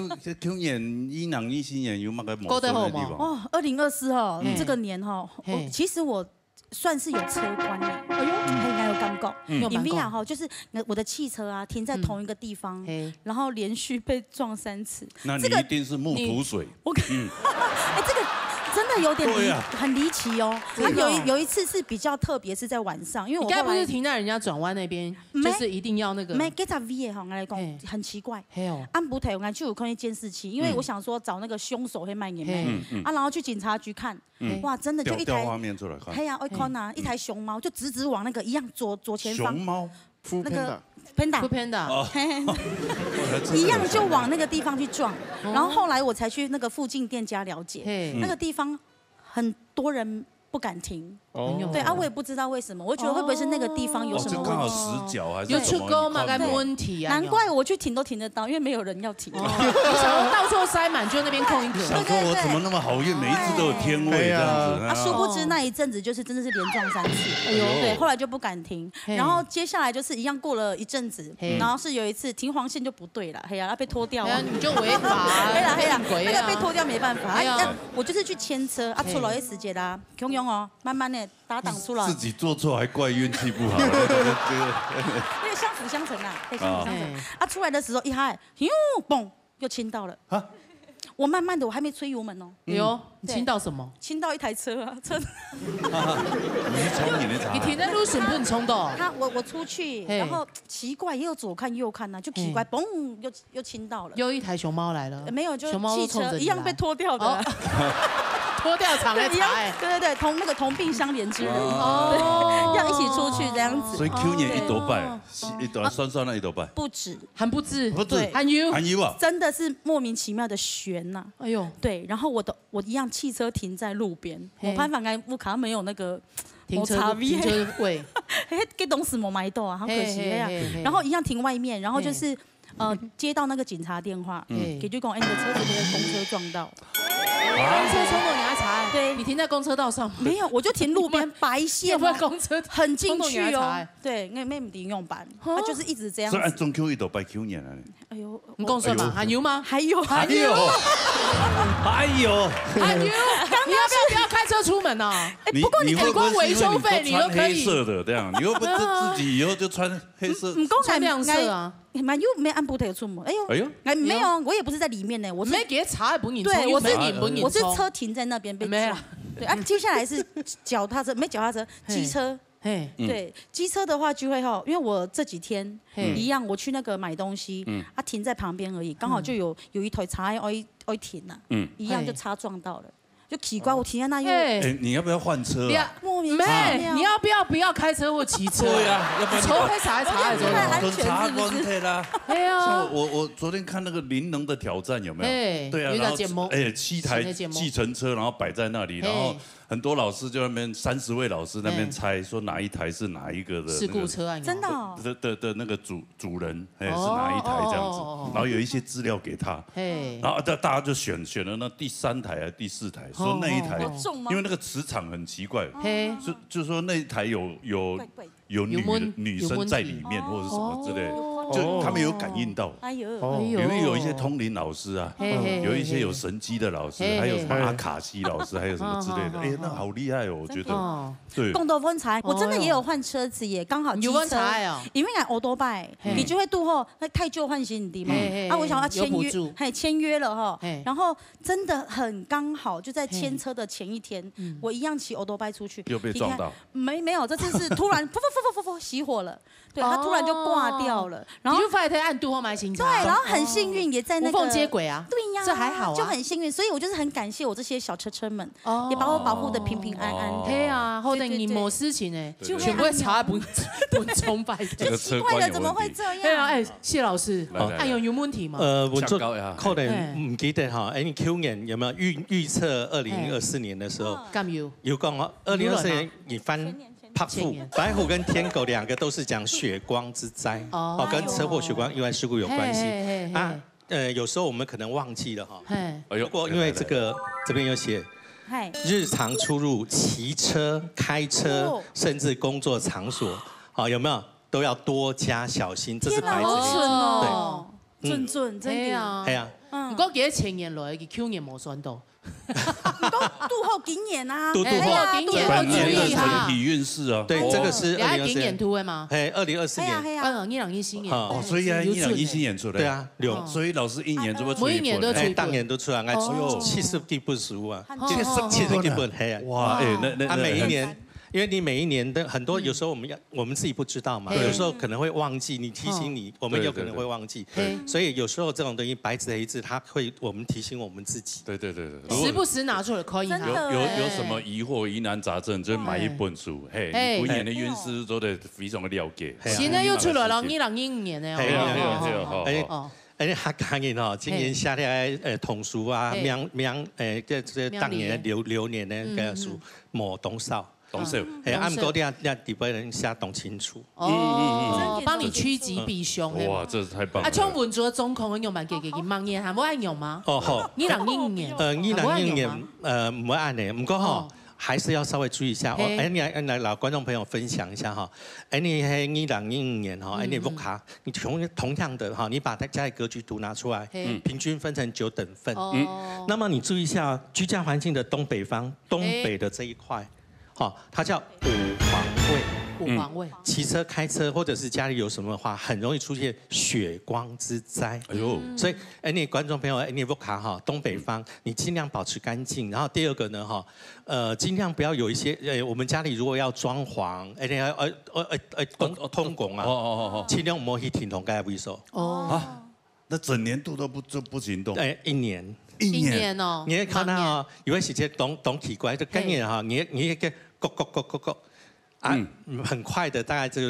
年伊人伊新年有乜个某些地方？哦，2024哈，这个年哈，其实我算是有车关呢。哎呦，还有感觉。因为啊哈，就是我的汽车啊停在同一个地方，然后连续被撞3次。那你一定是木土水。我哎，这个。真的有点很离奇哦。他有一次是比较特别，是在晚上，因为我该不是停在人家转弯那边，就是一定要那个。没给他 V 哈，我来讲很奇怪。安不台我就有看见监视器，因为我想说找那个凶手会卖你们啊，然后去警察局看，哇，真的就一台画面出来看。嘿呀，我看呐，一台熊猫就直往那个一样左前方。熊猫。那个。Panda，一样就往那个地方去撞，然后后来我才去那个附近店家了解，那个地方很多人不敢停。对啊，我也不知道为什么，我觉得会不会是那个地方有什么问题？刚好死角还是有出沟嘛？该没问题啊。难怪我去停都停得到，因为没有人要停。你想要到处塞满，就那边空一个。想说我怎么那么好运，每一次都有天位这样子。啊，殊不知那一阵子就是真的是连撞3次。哎呦，对，后来就不敢停。然后接下来就是一样过了一阵子，然后是有一次停黄线就不对了，嘿呀，被拖掉了。你就违法。嘿啦，那个被拖掉没办法。我就是去牵车啊，出了时间啦，汹涌哦，慢慢的打挡出来。自己做错还怪运气不好，那个相辅相成啊，相辅相成。啊，出来的时候一嗨，哟，嘣，又亲到了。啊，我慢慢的，我还没吹油门哦。有，你亲到什么？亲到一台车啊，车。你停在路上不很冲动？我出去，然后奇怪，又左看右看呐，就奇怪，嘣，又亲到了。又一台熊猫来了。没有，就汽车一样被拖掉的。脱掉场来踩，对，同病相怜之人哦，要一起出去这样子。所以去年一多拜，一多算了一多拜，不止，还不止，对，含油啊，真的是莫名其妙的悬呐。哎呦，对，然后我一样汽车停在路边，我攀反我卡没有那个停车位，给董事某买到啊，好可惜呀。然后一样停外面，然后就是接到那个警察电话，给就讲你的车子被公车撞到。公车冲动你还查？对，你停在公车道上没有，我就停路边白线，公车很进去哦。对，因为没停用板，它就是一直这样。所以按中 Q 一都拜 Q 年了。哎呦，你公车嘛，还有吗？还有。你要不要开车出门啊？不过你光维修费你都可以。黑色的这样，你又不是自己以后就穿黑色？穿亮色啊。又没按不头出门，哎呦，没有，我也不是在里面呢，我没给查也不你对，我是车停在那边被撞，对啊，接下来是脚踏车，没脚踏车，机车，对，机车的话就会哈，因为我这几天一样，我去那个买东西，它停在旁边而已，刚好就有一台茶要停了，一样就擦撞到了。就奇怪，我停在那又。你要不要换车？莫名其妙。你要不要开车或骑车？对呀，要不然。抽黑茶还走安全是不是？对啊。我昨天看那个灵能的挑战有没有？对啊，然后7台计程车，然后摆在那里，然后很多老师就那边30位老师那边猜说哪一台是哪一个的事故车啊？真的的那个主人是哪一台这样子，然后有一些资料给他，然后大家就选了那第3台还是第4台。说那一台，因为那个磁场很奇怪，就说那一台有女生在里面或者什么之类的。就他们有感应到。哎呦，因为有一些通灵老师啊，有一些有神机的老师，还有什么阿卡西老师，还有什么之类的。哎，那好厉害哦，我觉得。对。共度分财，我真的也有换车子耶，刚好机车。因为我多拜，你就会度后那太旧换新的嘛。啊，我想要签约了哈，然后真的很刚好，就在签车的前一天，我一样骑欧多拜出去，又被撞到。没有，这次是突然噗熄火了。对，他突然就挂掉了，然后你就发现按度后买新车。对，然后很幸运也在那个无缝接轨啊。对呀，这还好啊，就很幸运，所以我就是很感谢我这些小车们，也把我保护的平平安安。对啊，后等你没事情呢，全部会查不崇拜。这个奇怪了，怎么会这样？对啊，哎，谢老师，有问题吗？我做可能唔記得哈，你去年有没有预測2024年的時候？有講哦，2024年你翻。拍富、白虎跟天狗2個都是講血光之災，跟車禍、血光意外事故有關係啊。有時候我們可能忘記了哈。不過因為這邊有寫，日常出入、騎車、開車，甚至工作場所，好有沒有都要多加小心。這是白紙黑字。對，準真嘅。係啊。唔過幾多前年來，佢去年冇算到。度後景年啊，度後整體運勢啊，對，這個是2024年圖的嗎？2024年，2014年。哦，所以啊，2014年出來。對啊，所以老師一年怎麼出？每一年都出，當年都出來，70幾本書啊，70幾本，係啊。哇，哎，那每一年。因為你每一年的很多，有時候我們自己不知道嘛，有時候可能會忘記，你提醒你，我們有可能會忘記，所以有時候這種東西白紙黑字，它會我們提醒我們自己。對，時不時拿出來可以。有什麼疑惑、疑難雜症，就買一本書，嘿，每年的運勢都得非常的了解。現在又出來了2015年的哦。哎，他當然哦，今年夏天統書啊，這當年流年的個書莫董少。董少，按嗰啲地方人下懂清楚，幫你趨吉避凶。哇，這太棒了！像文竹中控用版給盲嘢，係冇按用嗎？哦好，2015年，2015年唔會按嘅，唔過哈，還是要稍微注意一下。你來老觀眾朋友分享一下哈，你喺2015年哈，你碌卡，你同樣的哈，你把家裡格局圖拿出來，平均分成9等份。那麼你注意一下居家環境的東北方，東北的這一塊。好，它叫五黃位。騎車、開車，或者是家裡有什麼的話，很容易出現血光之災。哎呦，所以你觀眾朋友，你不卡哈，東北方，你盡量保持乾淨。然後第二個呢，哈，盡量不要有一些，我們家裡如果要裝潢，通拱啊，盡量唔好去停同該位所。啊，那整年度都不行動。一年。一年哦，你會看到哦，有些時間懂奇怪，就概念哈，你一個go，啊，很快的，大概就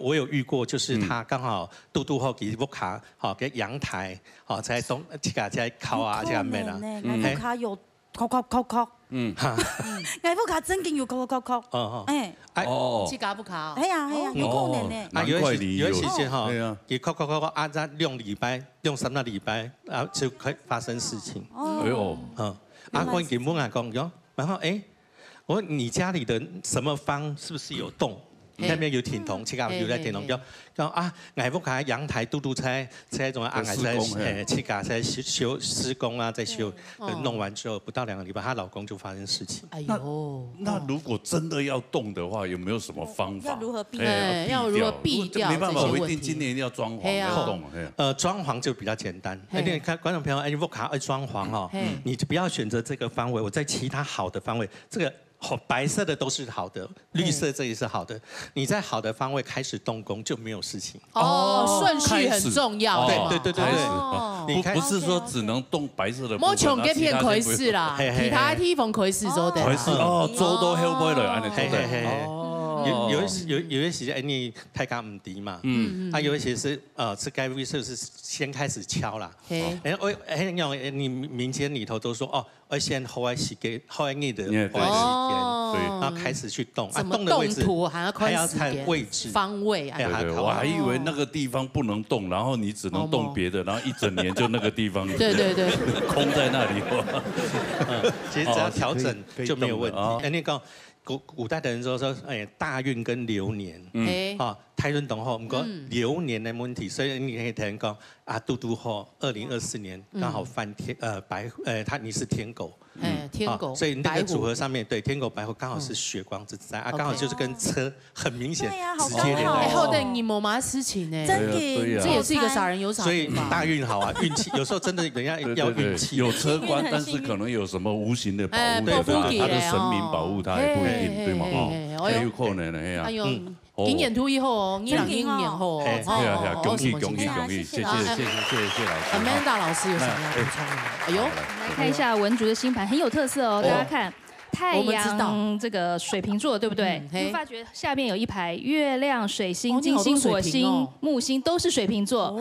我有遇過，就是他剛好度後給屋卡，好給陽台，好在在靠啊，這樣面啦，屋卡有扣，屋卡真嘅有扣，自家不卡，係啊，有可能呢。啊，有一時間哈，也扣，啊，在2禮拜，用3個禮拜，然後就會發生事情。哎呦，阿坤給木阿講咗，然後我說你家裡的什麼方是不是有洞？那邊有停筒，有在停筒，叫啊，外屋卡陽台嘟車種啊，在修施工啊，在修，弄完之後不到2個禮拜，她老公就發生事情。哎呦，那如果真的要動的話，有沒有什麼方法？要如何避？要如何避掉？沒辦法，我一定今年一定要裝潢要動。裝潢就比較簡單。你看觀眾朋友，屋卡要裝潢哦，你就不要選擇這個方位，我在其他好的方位，這個。白色的都是好的，綠色這也是好的。你在好的方位開始動工就沒有事情。哦，順序很重要。對。你不是說只能動白色的。冇窮嘅片佢是啦，其他地方佢是做的。做都好不了，安尼做的。有一些你太監唔低嘛，有一些是是該位是先開始敲啦。你民間裡頭都說哦，我先後來時間，後來你的後來時間，對，然後開始去動，動的位置還要看位置方位。我還以為那個地方不能動，然後你只能動別的，然後一整年就那個地方對空在那裡。其實只要調整就沒有問題。你講古代的人說，大運跟流年，太润懂后，不过流年的问题，所以你可以听讲啊，嘟嘟后2024年刚好翻天你是天狗。天狗，所以那个组合上面对天狗白虎刚好是血光之灾啊，刚好就是跟车很明显直接连在一起。后代你某嘛事情呢？真的，这也是一个傻人有傻福。所以大运好啊，运气有时候真的人家要运气。有车关，但是可能有什么无形的保护，对他的神明保护他也不一定，对吗？哦，也有可能的，哎呀。今年突以后哦，你两年后，对啊，恭喜恭喜恭喜，谢谢老师。Amanda 老师有什么要补充的？哎呦，来看一下文竹的星盘，很有特色哦，大家看。太阳这个水瓶座对不对？你会发觉下面有一排月亮、水星、金星、火星、木星都是水瓶座，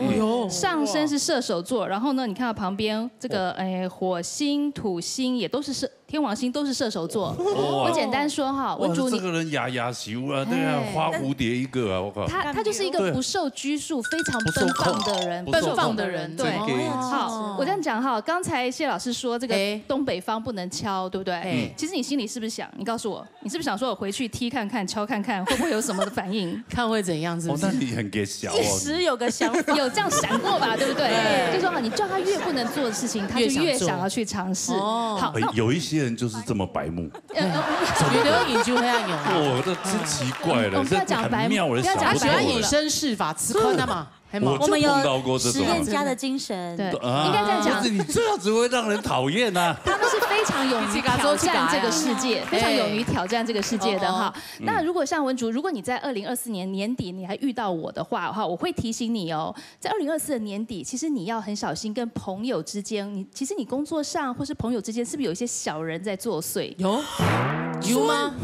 上升是射手座，然后呢，你看到旁边这个火星、土星也都是天王星都是射手座。我简单说哈，文竹这个人牙牙修啊，对啊，花蝴蝶一个啊，我靠。他就是一个不受拘束、非常奔放的人，奔放的人。对，好，我这样讲哈，刚才谢老师说这个东北方不能敲，对不对？其实你心里是不是想？你告诉我，你是不是想说我回去踢看看、敲看看，会不会有什么的反应？看会怎样？是不是？那你很给小哦。一时有个想法，有这样闪过吧？对不对？就说你叫他越不能做的事情，他就越想要去尝试。好，有一些人就是这么白目。觉得引就黑暗有。我这真奇怪了，不要讲白目，不要讲喜欢隐身试法，吃亏的嘛。我们有实验家的精神，对，应该这样讲。不是你这样子会让人讨厌呐。他们是非常勇于挑战这个世界，非常勇于挑战这个世界的哈。那如果像文竹，如果你在2024年年底你还遇到我的话，我会提醒你哦，在2024的年底，其实你要很小心跟朋友之间，其实你工作上或是朋友之间，是不是有一些小人在作祟？有吗？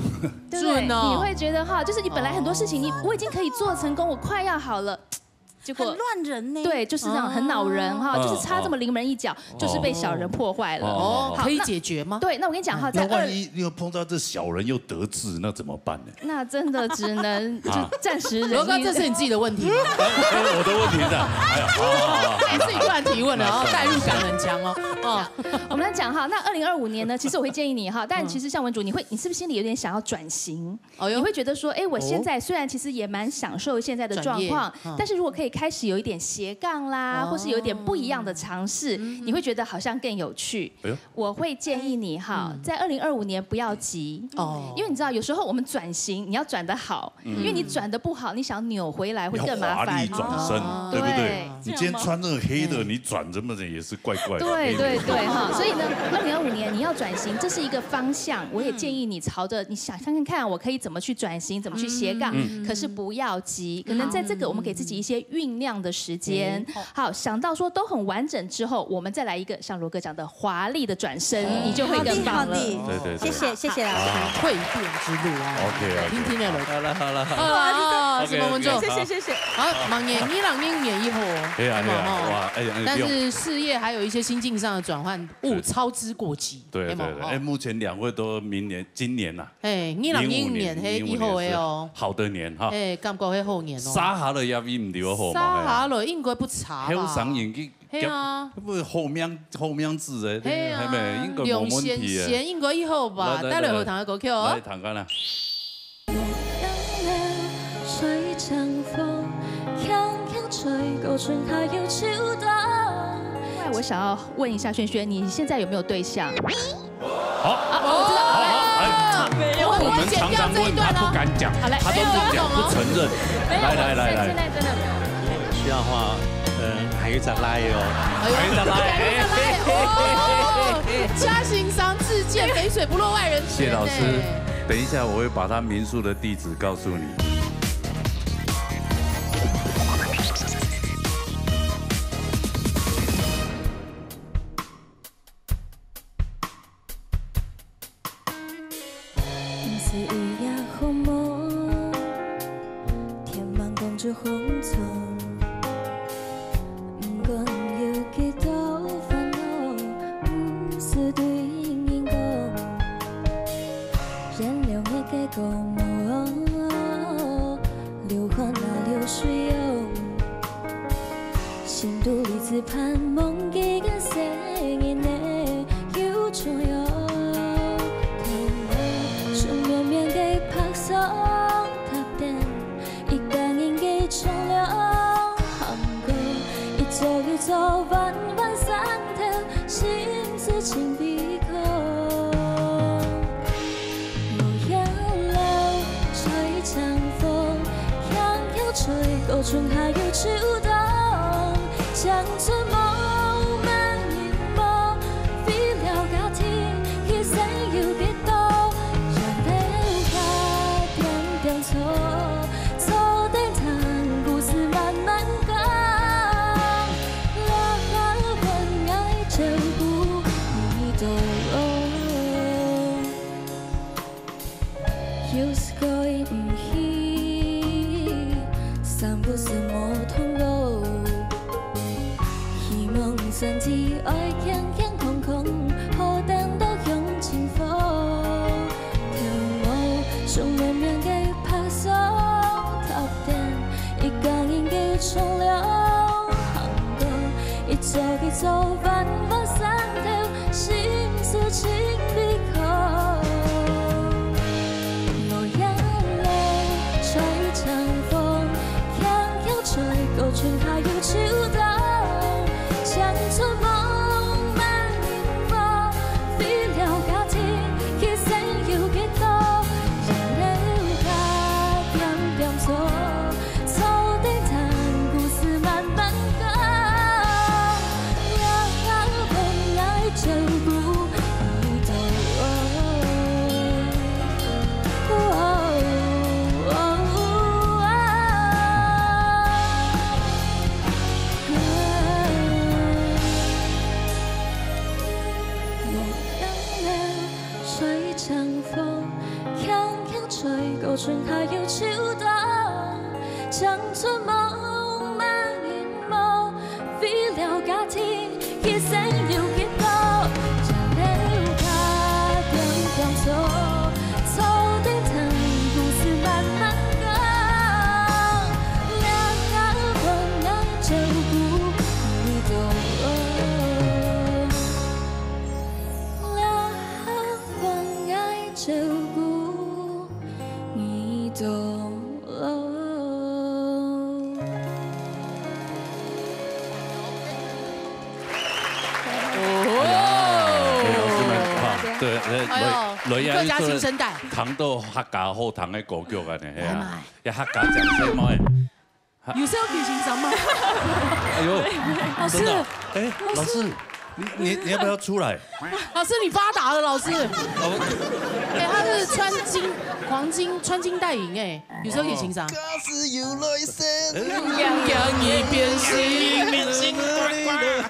对不对？你会觉得哈，就是你本来很多事情我已经可以做成功，我快要好了。结果很乱人呢，对，就是这样很恼人哈，就是差这么临门一脚，就是被小人破坏了。可以解决吗？对，那我跟你讲哈，那万一又碰到这小人又得志，那怎么办呢？那真的只能就暂时忍。罗哥，这是你自己的问题吗？我的问题是，你自己突然提问了，然后代入感很强哦。我们来讲哈，那2025年呢，其实我会建议你哈，但其实像文竹，你是不是心里有点想要转型？你会觉得说，我现在虽然其实也蛮享受现在的状况，但是如果可以开始有一点斜杠啦，或是有一点不一样的尝试，你会觉得好像更有趣。我会建议你哈，在2025年不要急因为你知道有时候我们转型，你要转得好，因为你转得不好，你想扭回来会更麻烦。华丽转身，对不对？你今天穿那个黑的，你转这么的也是怪怪的。对哈，所以呢，2025年你要转型，这是一个方向。我也建议你朝着你想看看我可以怎么去转型，怎么去斜杠，可是不要急，可能在这个我们给自己一些酝酿的时间。好，想到说都很完整之后，我们再来一个像罗哥讲的华丽的转身，你就会更棒了。对，谢谢老师。蜕变之路啊 ，OK， 听听的罗哥。好，什么文章？谢谢。好，明年2020年以后，对啊，哇，但是事业还有一些心境上的转换，操之过急。对，目前2位都今年呐，2020年以后的哦，好的年哈，感觉会好年哦。沙下了也比唔对好嘛，沙下了应该不差吧？好上演去，不后面字的，係咪應該冇問題啊？應該以後吧，待會學堂嘅歌曲哦。來彈緊啦。水漲風，強強吹過春夏又秋冬。我想要問一下萱萱，你現在有沒有對象？好，我知道。我們常常問他不敢講，他都不講不承認。來，現在真的沒有。需要的話，還有一隻拉哦，嘉行商自荐，肥水不落外人田。謝老師，等一下我會把他民宿的地址告訴你。红尘，不管有幾多煩惱，不是對應講，燃料一個夢，流汗那流水用，心獨立自盼夢幾個聲音內有作用，春綿綿嘅拍手，塔頂一個人嘅。春还有秋冬，乡村无漫延无，飞了家天，一生有几多，人留下点点错，错的谈故事慢慢讲，让我爱照顾你的。有时可以唔去，散步是无通路。希望身体爱健健康康，好等到向前方。跳舞上绵绵嘅拍手，top ten 一gang人嘅冲凉，行过一走一走，繁华山头，心事情离开。高春还有秋冬，乡村梦漫延无，飞了家天，一生有几多，人留下点点错，错的谈故事慢慢讲，让我爱照顾你的。高春还有秋冬，乡村梦漫延无，飞了家天，一生有几多，人留下点点错，错的谈故事慢慢讲，让我爱照顾你的，让我爱照顾。懂了。老师们好，对，客家新生代，糖豆客家好糖的歌曲安尼，系啊，也客家讲什么诶？有时候可以欣赏吗？哎呦，老师，哎，老师。你要不要出来？老师，你发达了，老师。哎，他是黄金穿金戴银，哎，有时候可以欣赏。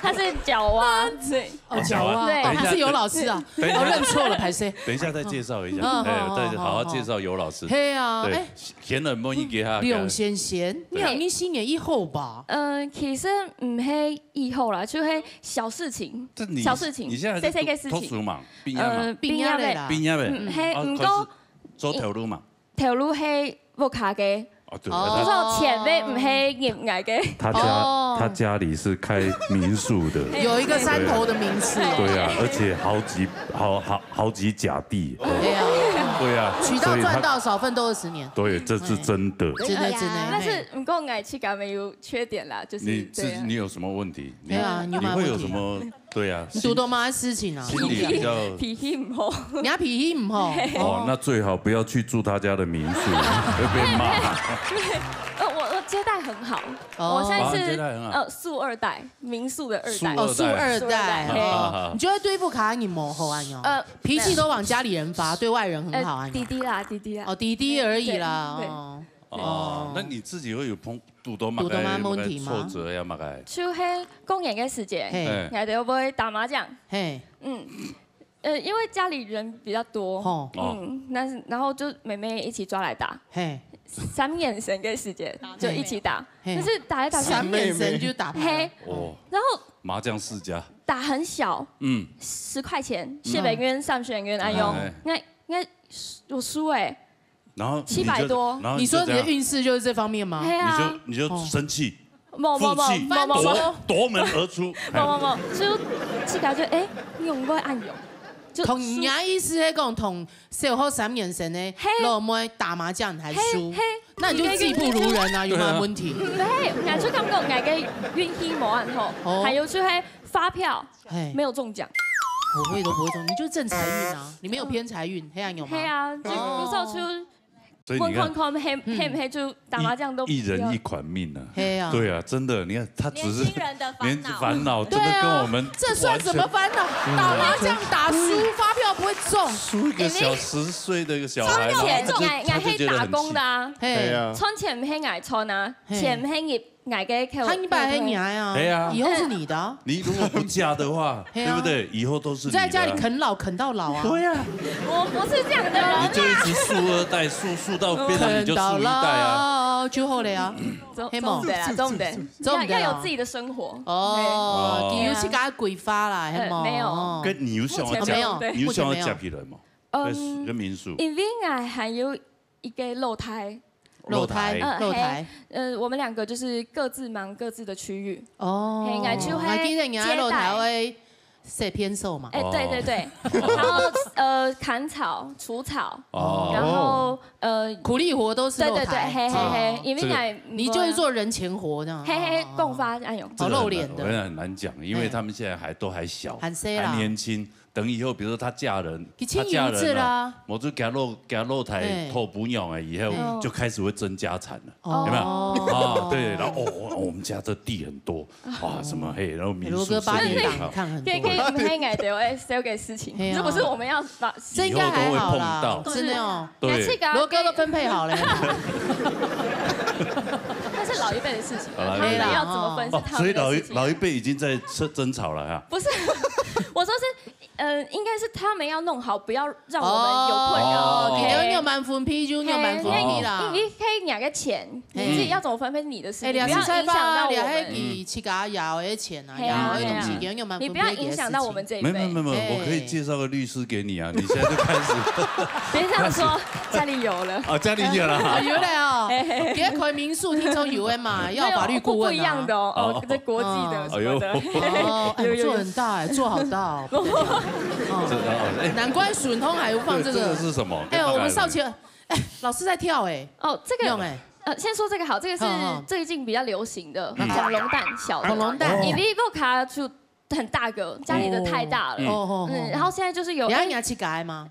他是脚蛙，对，哦，脚蛙，对，他是尤老师啊，我认错了，拍谁？等一下再介绍一下，哎，再好好介绍尤老师。嘿啊，哎，闲人莫以给他。刘先贤，你新年以后吧？其实唔係以後啦，就係小事情。小事情，你現在係讀書嘛？邊一類啦？邊一類？係唔過走條路嘛？條路係木卡嘅。就是前輩唔係嚴崖嘅。他家裡是開民宿的，有一個山頭的民宿。對啊，而且好幾甲地。對啊，取到賺到，少奮鬥20年。對，這是真的。真的。但是唔過愛氣感沒有缺點啦，就是你有什麼問題？對啊，你會有什麼？對啊，你讀到乜事情啊？心裡比較脾氣唔好，你家脾氣唔好。哦，那最好不要去住他家的民宿，會被罵。我接待很好，我現在是宿二代，民宿的二代。哦，宿二代，你覺得對付卡你冇好啊？脾氣都往家裡人發，對外人很好啊？弟弟啦。哦，弟弟而已啦。哦，那你自己會有遇到乜嘅挫折呀？乜嘅？就係公演嘅時節，我哋會打麻將。因為家裡人比較多，然後就妹妹一起抓來打。3眼神嘅時節就一起打，但是打來打去3眼神就打牌。然後麻將世家打很小，10塊錢，700元、30元哎呦，那我輸哎。然後700多，你說你的運勢就是這方面嗎？你就生氣，冇，奪門而出，冇，就自己就你用唔會按用。同人家意思係講同小學3眼神呢，落妹打麻將還輸，那你就技不如人啊，有乜問題？係，就感覺我嘅運氣冇按好，還有就係發票沒有中獎。我會都不會中，你就正財運啊，你沒有偏財運，黑暗有嗎？係啊，就有時候就。所以你看，黑不黑就打麻将都一人一款命啊。黑啊，对啊，真的，你看他只是年轻人的烦恼，真的跟我们这算什么烦恼？打麻将打输，发票不会中，输一个10岁的一个小孩，钱他就觉得打工的啊，对啊，穿钱唔黑挨穿啊，钱唔黑业挨嘅客户，他一百黑你啊，对啊，以后是你的。你如果不嫁的话，对不对？以后都是你在家里啃老啃到老啊。对啊，我不是这样的人，你就一直富2代，富到变成你就富1代啊，就好了呀。黑梦对啦，中的，要有自己的生活。哦，你有去给他规划啦，黑梦没有。跟你有想要嫁，你有想要嫁别人吗？跟民宿。因为我还有一个露台。露台，我们2个就是各自忙各自的区域。哦，我记得你在露台会晒偏瘦嘛？哎，对，然后砍草、除草，然后苦力活都是露台。对，因为你就是做人前活这样。共发哎呦，好露脸的，我很难讲，因为他们现在都还小，还年轻。等以后，比如说他嫁人了，我就给他露台头不用了，以后就开始会增家产了，有没有？啊，对，然后我们家这地很多，哇，什么嘿，然后民宿生意好，看很多，可以黑矮的sell 给事情，这不是我们要把，这应该还好啦，真的哦，对，罗哥都分配好了。那是老一辈的事情，他们要怎么分是他们的事情。所以老一辈已经在争吵了哈。不是，我说是。应该是他们要弄好，不要让我们有困扰。你有蛮分批就有蛮分批啦。你可以2个钱，你自己要怎么分配你的事情，不要影响到我们。你去给他要的钱啊，要的东西，你不要影响到我们这一辈。没，我可以介绍个律师给你啊，你现在就开始。别这样说，家里有了。哦，家里有了。有了哦，别开民宿，听说有的嘛，要法律顾问。不一样的哦，这国际的什么的。哦，做很大哎，做好大哦。难怪顺通还放这个。这个是什么？我们少奇，老师在跳哎。哦，这个用哎。先说这个好，这个是最近比较流行的恐龙蛋，小的。恐龙蛋。因为不卡就很大个，家里的太大了。然后现在就是有。你要去改吗？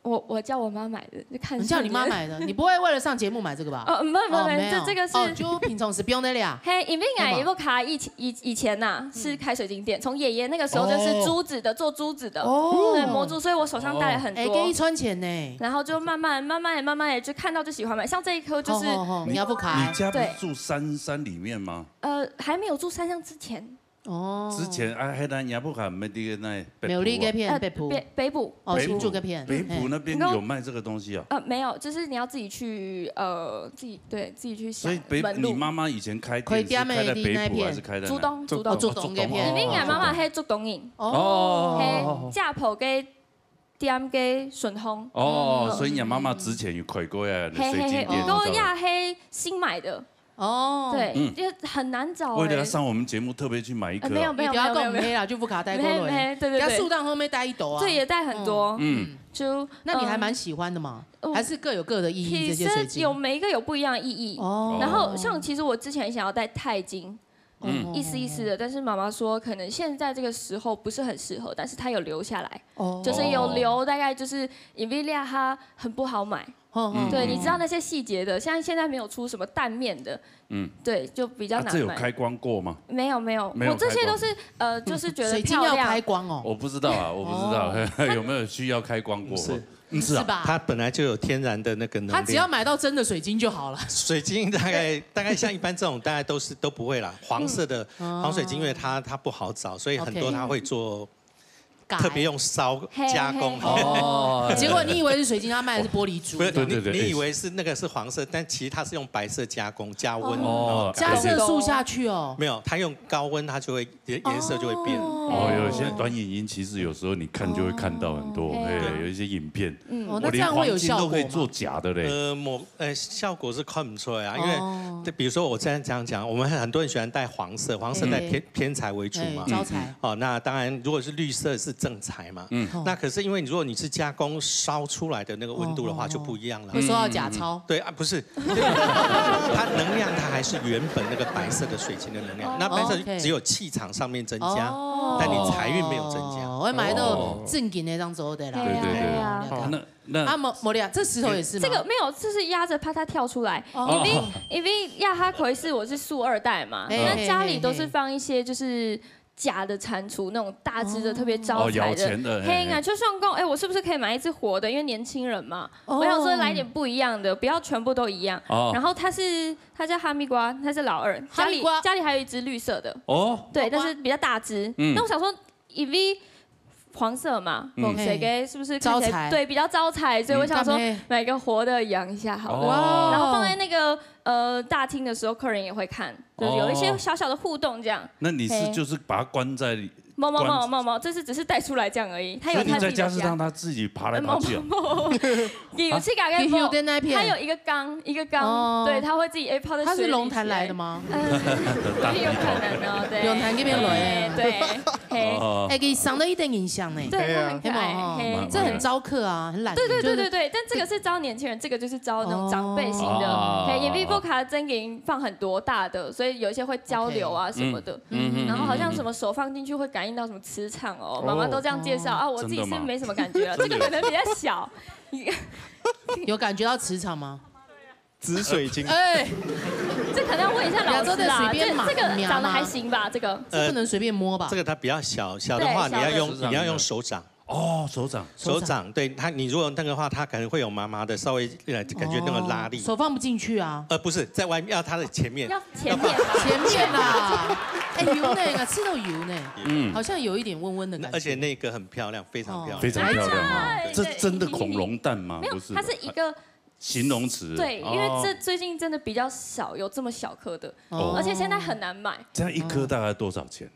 我叫我妈买的，就看。你叫你妈买的，你不会为了上节目买这个吧？没有，这个是。就平常是不用的了。嘿，因为也不卡以前呐是开水晶店，从爷爷那个时候就是珠子的，做珠子的，对魔珠，所以我手上戴了很多。给一串钱呢。然后就慢慢也就看到就喜欢买，像这一颗就是。你要不卡？你家不是住山里面吗？还没有住山上之前。之前海南亚布卡没那个那没有那个片北部新竹个片北部那边有卖这个东西啊？没有，就是你要自己去自己去想。所以你妈妈以前开店是开在北部还是开在竹东个片？因为我妈妈喺竹东营喺架鋪嘅店嘅順豐。所以你媽媽之前有開過呀水晶店。都呀係新買的。对，就很難找。為了要上我們節目，特別去買一顆。沒有，不要跟我們黑啦，就不卡帶過來。對，要樹檔後面帶一朵啊。對，也帶很多。就那你還蠻喜歡的嘛？還是各有各的意義？這些水晶其實有每一個有不一樣的意義。然後像其實我之前想要帶鈦金。意思的，但是媽媽說可能現在這個時候不是很適合，但是她有留下來，就是有留，大概就是 Nvidia 它很不好買，對，你知道那些細節的，現在沒有出什麼蛋面的，對，就比較難買。這有開光過嗎？沒有，我這些都是就是覺得水晶要開光哦。我不知道啊，我不知道有沒有需要開光過。是吧？它本来就有天然的那个能量，它只要买到真的水晶就好了。水晶大概像一般这种，大概都不会啦。黄色的黄水晶，因为它不好找，所以很多它会做特别用烧加工。结果你以为是水晶，他卖的是玻璃珠。对，你以为是那个是黄色，但其实它是用白色加工加温。加色素下去哦。没有，它用高温，它就会颜色就会变。有些短影音其实有时候你看就会看到很多，有一些影片，那这样会有效果吗？都可以做假的嘞。效果是看不出来啊，因为比如说我这样讲，我们很多人喜欢戴黄色，黄色带偏财为主嘛，招财。那当然如果是绿色是正财嘛。那可是因为如果你是加工烧出来的那个温度的话，就不一样了。会受到假钞。对啊，不是，它能量它还是原本那个白色的水晶的能量，那白色只有气场上面增加，但你财运没有增加。我买到正经那张走的啦。对。那莫莉亚，这石头也是吗？这个没有，这是压着怕它跳出来。因为亚哈奎是我是富二代嘛，那家里都是放一些就是假的蟾蜍，那种大只的特别招财的。嘿啊，就算讲，我是不是可以买一只活的？因为年轻人嘛，我想说来点不一样的，不要全部都一样。然后他叫哈密瓜，他是老二，家里还有一只绿色的。对，但是比较大只。那我想说，因为黄色嘛，水给是不是招财？对，比较招财，所以我想说买个活的养一下好了。然后放在那个大厅的时候，客人也会看，就是有一些小小的互动这样。那你是就是把它关在？猫，这是只是带出来这样而已。所以你在家是让它自己爬来爬去。有去改改它有一个缸，对，它会自己泡在水里。它是龙潭来的吗？有可能哦，对。龙潭那边来的。对。给赏了一点影响呢。对，它很可爱。这很招客啊，很懒。对。但这个是招年轻人，这个就是招那种长辈型的。眼皮波卡真给放很多大的，所以有一些会交流啊什么的。然后好像什么手放进去会感应到什么磁场哦，妈妈都这样介绍啊，我自己是没什么感觉了，这个可能比较小。有感觉到磁场吗？紫水晶。这可能要问一下老师啦。这个长得还行吧？这个不能随便摸吧？这个它比较小，小的话你要用手掌。手掌，对它，你如果那个话，它可能会有麻麻的，稍微感觉那个拉力。手放不进去啊？不是，在外面要它的前面。要前面啦。油呢？吃到油呢？好像有一点温温的感觉。而且那个很漂亮，非常漂亮。非常漂亮。这真的恐龙蛋吗？没有，它是一个形容词。对，因为这最近真的比较少有这么小颗的，而且现在很难买。这样一颗大概多少钱？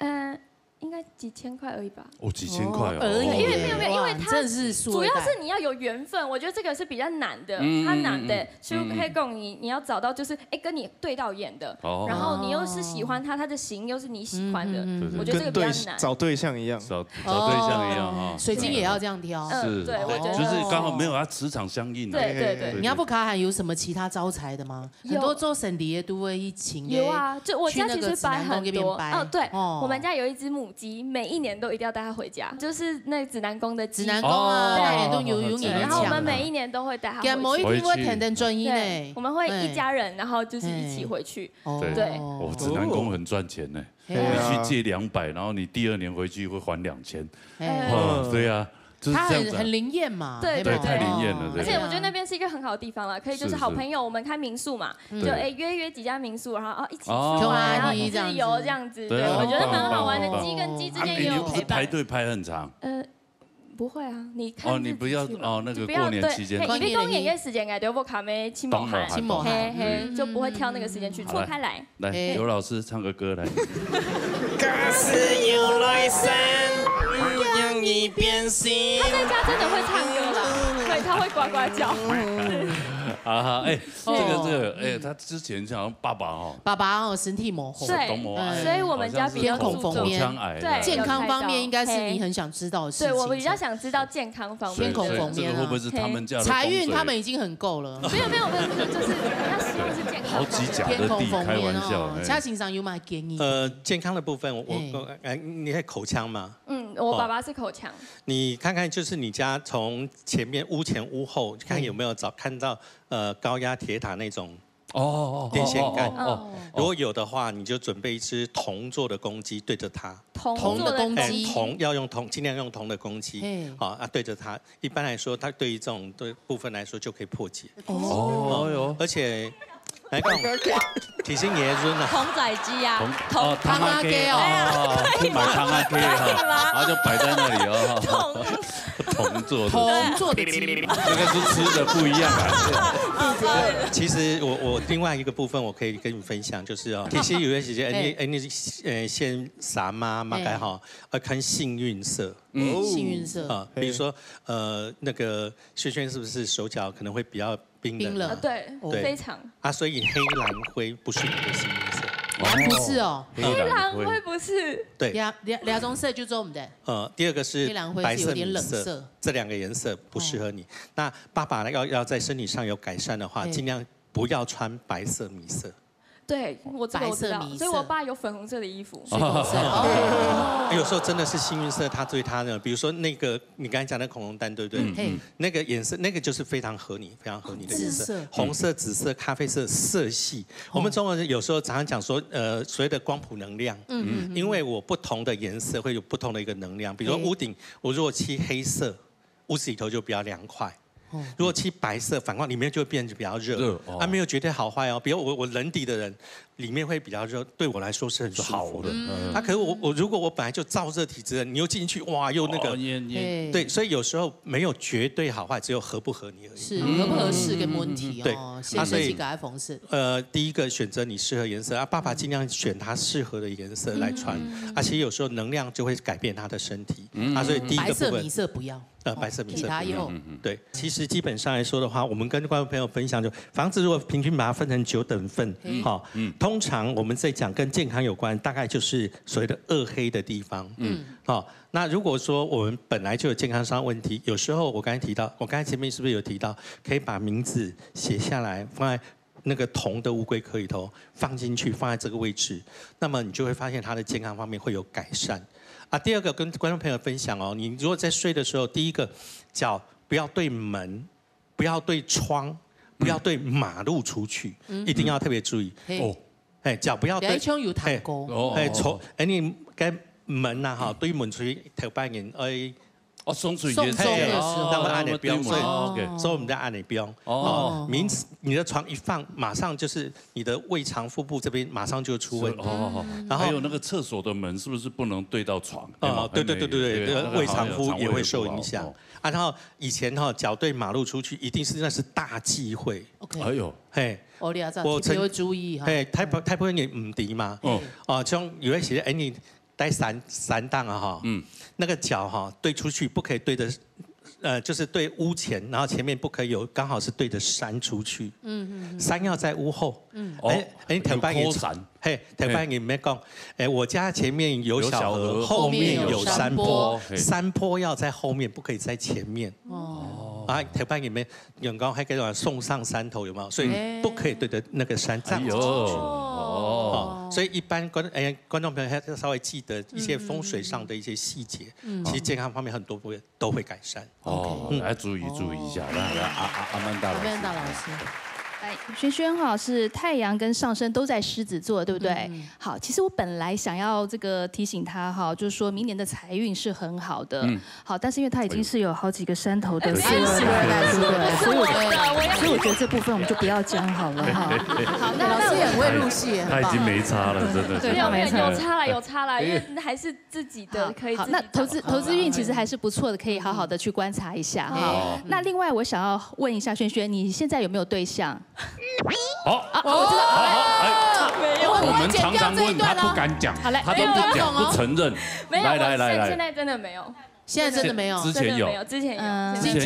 应该几千块而已吧。几千块哦。因为没有，因为它主要是你要有缘分，我觉得这个是比较难的。它难的，就黑供你要找到就是跟你对到眼的，然后你又是喜欢它的型又是你喜欢的，我觉得这个比较难。找对象一样，找对象一样哈。水晶也要这样挑。是，对，我觉得就是刚好没有它磁场相应。对。你要不卡喊有什么其他招财的吗？很多做省碟都会一请。有啊，就我家其实摆很多。对，我们家有一只母鸡，每一年都一定要带它回家，就是那指南宫的指南宫啊，对，都有然后我们每一年都会带它回去。某一天会谈谈专业呢，我们会一家人，然后就是一起回去。对，指南宫很赚钱呢，你去借200，然后你第2年回去会还2000。对啊。它很灵验嘛，对，太灵验了。而且我觉得那边是一个很好的地方了，可以就是好朋友，我们开民宿嘛，就约几家民宿，然后一起去玩，然后一日游这样子，对，我觉得蛮好玩的。鸡跟鸡之间也有陪伴。排队排很长。不会啊，你看你不要那个过年期间，你公演约时间哎，对不？卡没亲某海，就不会挑那个时间去错开来。来，刘老师唱个歌来。假使要来生，让你变心。他在家真的会唱歌啦，对，他会呱呱叫。他之前好像爸爸身体模糊，对，所以我们家比较口方面，对，健康方面应该是你很想知道的事情。对，我比较想知道健康方面，口方面会不会是他们家的财运？他们已经很够了。没有，就是他希望是健康。好几甲的地，开玩笑。家庭上有买给你？健康的部分，你还口腔吗？我爸爸是口腔。你看看，就是你家从前面屋前屋后，看有没有看到高压铁塔那种电线杆。如果有的话，你就准备一只铜做的公鸡对着它。铜的公鸡，要用铜，尽量用铜的公鸡。对着它。一般来说，它对于这种部分来说就可以破解。而且。来讲，提醒爷孙啊，童仔鸡啊，汤阿鸡去买汤阿鸡然后就摆在那里铜做的鸡，这个是吃的不一样啊。其实我另外一个部分我可以跟你分享，就是其实有些时间，你先啥嘛该好，看幸运色。幸运色比如说那个萱萱是不是手脚可能会比较冰冷？对，非常。所以黑蓝灰不是你的幸运色。不是哦，黑狼灰不是。对，两种色就做我们的。第二个是白色、米冷色，这2个颜色不适合你。那爸爸呢，要在身体上有改善的话，尽量不要穿白色、米色。对，我知道，所以我爸有粉红色的衣服。粉红色，有时候真的是幸运色，他对他呢，比如说那个你刚才讲的恐龙蛋，对不对？那个颜色，那个就是非常合你的颜色，红色、紫色、咖啡色色系。我们中国人有时候常常讲说，所谓的光谱能量，因为我不同的颜色会有不同的一个能量。比如说屋顶，我如果漆黑色，屋子里头就比较凉快。如果漆白色，反光里面就会变得比较热。没有绝对好坏哦。比如我人底的人，里面会比较热，对我来说是很舒服的。可是我如果我本来就燥热体质的，你又进去，哇，又那个，对，所以有时候没有绝对好坏，只有合不合你而已。是合不合适跟问题哦。对，所以改风式。第一个选择你适合颜色，爸爸尽量选他适合的颜色来穿。而且有时候能量就会改变他的身体。所以第一个部分，白色米色不要。白色、米色，对，其实基本上来说的话，我们跟观众朋友分享，就房子如果平均把它分成9等份，通常我们在讲跟健康有关，大概就是所谓的2黑的地方，那如果说我们本来就有健康上问题，有时候我刚才前面是不是有提到，可以把名字写下来，放在那个铜的乌龟壳里头，放进去，放在这个位置，那么你就会发现它的健康方面会有改善。第二个跟观众朋友分享哦，你如果在睡的时候，第一个脚不要对门，不要对窗，不要对马路出去，一定要特别注意。脚不要对。有太高。你跟门呐对门出去头半年松水也是，让我按你标，所以我们在按你标。你的床一放，马上就是你的胃肠、腹部这边马上就出问题。然后还有那个厕所的门是不是不能对到床？对，胃肠腹也会受影响。然后以前脚对马路出去，一定是那是大忌讳。哎呦，我特别注意哈。太不会你唔敌嘛。像有一些你。带3档啊那个脚对出去不可以对着，就是对屋前，然后前面不可以有刚好是对着山出去，山要在屋后，头半夜头半夜没讲，我家前面有小河，后面有山坡，山坡要在后面，不可以在前面。头半夜没有讲还给我送上山头有没有？所以不可以对着那个山站出去。所以一般观众朋友还要稍微记得一些风水上的一些细节，其实健康方面很多部分都会改善。来注意一下，来阿曼达老师。轩轩是太阳跟上升都在狮子座，对不对？好，其实我本来想要这个提醒他就是说明年的财运是很好的。好，但是因为他已经是有好几个山头的星了，所以我觉得这部分我们就不要讲好了哈。好，那老师也很会入戏，他已经没差了，真的。对，有差了，因为还是自己的可以。好，那投资运其实还是不错的，可以好好的去观察一下哈。那另外我想要问一下轩轩，你现在有没有对象？我知道。没有。我们常常问他不敢讲，他都不讲不承认。没有，来，现在真的没有。现在真的没有，之前有，之前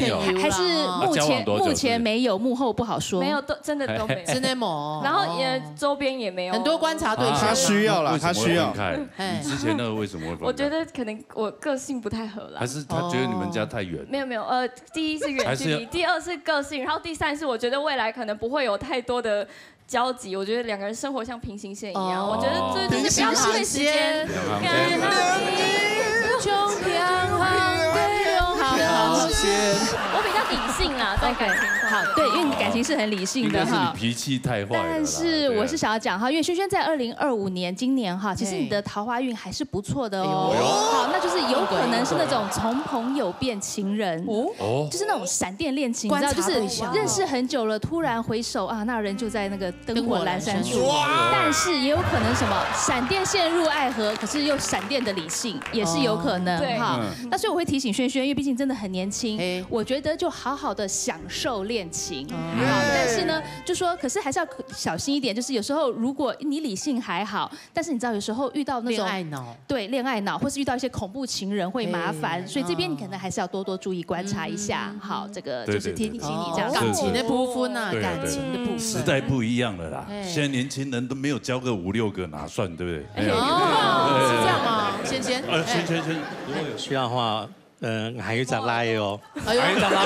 有，还是目前没有，幕后不好说。没有，真的都没有，真的没。然后也周边也没有，很多观察对象。他需要了，他需要。你之前那个为什么会分开？我觉得可能我个性不太合了。还是他觉得你们家太远？没有，第一是远距离，第二是个性，然后第三是我觉得未来可能不会有太多的交集。我觉得2个人生活像平行线一样，我觉得这就是不要浪费时间。我比较理性啦，在感情上。好，对，因为你感情是很理性的哈。你脾气太坏了。但是我是想要讲哈，因为轩轩在2025年今年哈，其实你的桃花运还是不错的哦。好，那就是有可能是那种从朋友变情人哦，就是那种闪电恋情，你知道，就是认识很久了，突然回首啊，那人就在那个灯火阑珊处。但是也有可能什么闪电陷入爱河，可是又闪电的理性也是有可能哈。那所以我会提醒轩轩，因为毕竟真的很年轻。情，我觉得就好好的享受恋情。但是呢，就说可是还是要小心一点，就是有时候如果你理性还好，但是你知道有时候遇到那种恋爱脑，对恋爱脑，或是遇到一些恐怖情人会麻烦，所以这边你可能还是要多多注意观察一下。好，这个就是提醒你这样。感情的部分啊，感情的部分。时代不一样了啦，现在年轻人都没有交个5、6个哪算，对不对？哦，是这样吗？先，先，如果有需要的话。还有再来哦，还有再来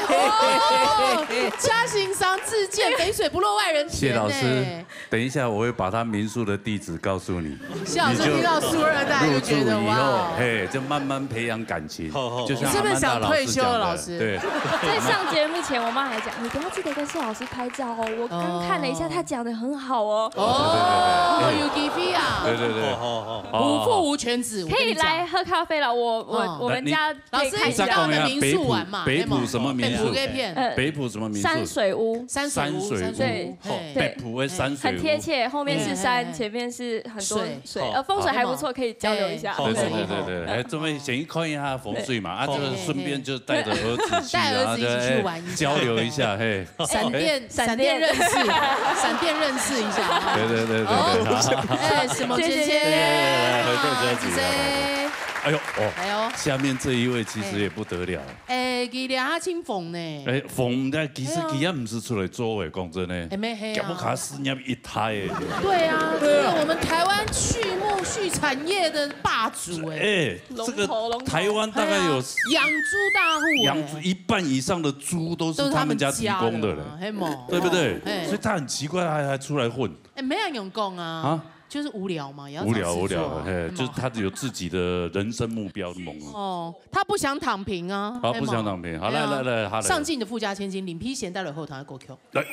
哦，嘉行商自荐，肥水不落外人田。谢老师，等一下我会把他民宿的地址告诉你。谢老师听到苏二代就觉得哇，嘿，就慢慢培养感情。就像是不是想退休了，老师？对。在上节目前，我妈还讲，你不要记得跟谢老师拍照哦。我刚看了一下，他讲的很好哦。哦，UGP 啊。对，无父无犬子，可以来喝咖啡了。我们。老师你知道的民宿玩嘛？北埔什么民宿？北埔什么民宿？山水屋。山水屋。对，北埔的山水屋。很贴切，后面是山，前面是很多水，风水还不错，可以交流一下。对，哎，这边先看一下风水嘛，就是顺便就带着儿子去，带儿子一起去玩一下，交流一下，嘿。闪电认识一下。对。哎，什么姐姐？哎呦，下面这一位其实也不得了。哎，伊俩姓冯呢。哎，冯呢，其实伊也不是出来做的，讲真的。吉姆卡斯捏一胎的。对啊，这个我们台湾畜产业的霸主哎。这个台湾大概有养猪大户，养猪1半以上的猪都是他们家提供的了，对不对？所以他很奇怪，还出来混。哎，没人用功啊。就是无聊嘛，也要无聊，就是他有自己的人生目标的梦。哦，他不想躺平啊。不想躺平。好，来，上进的富家千金，领披贤带了后堂的国 Q。来。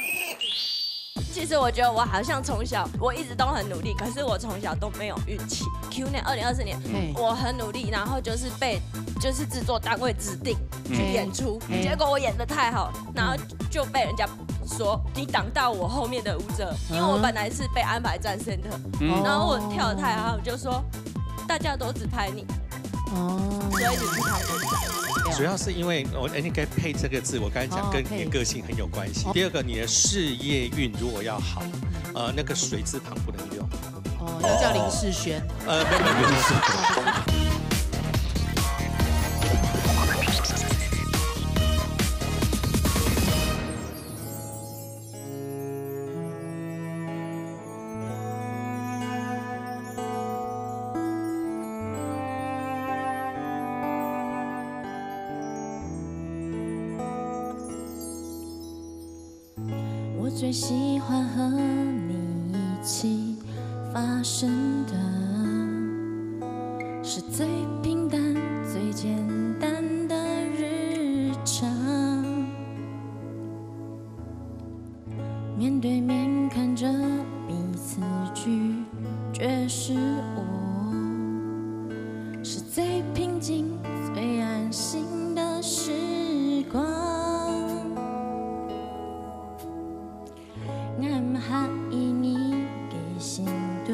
其实我觉得我好像从小我一直都很努力，可是我从小都没有运气。Q 年2024年，我很努力，然后就是被制作单位指定去演出，结果我演得太好，然后就被人家说你挡到我后面的舞者，因为我本来是被安排站 center，然后我跳得太好，就说大家都只拍你，所以你不拍我。主要是因为我应该配这个字，我刚才讲跟你的个性很有关系。第二个，你的事业运如果要好，那个水字旁不能用。要叫林世轩。没有。我最喜欢和你一起发生的，是最平淡、最简单的日常。面对面看着彼此拒绝是我，是最平静、最安心的时光。我合意你嘅程度，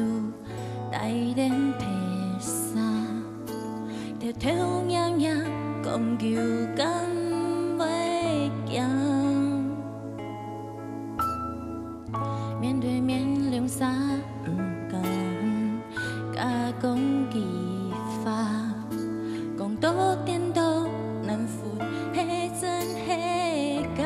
带点披萨，条条样样讲究敢袂惊。面对面两三唔敢，甲讲技法，讲到颠倒难分，迄真迄假。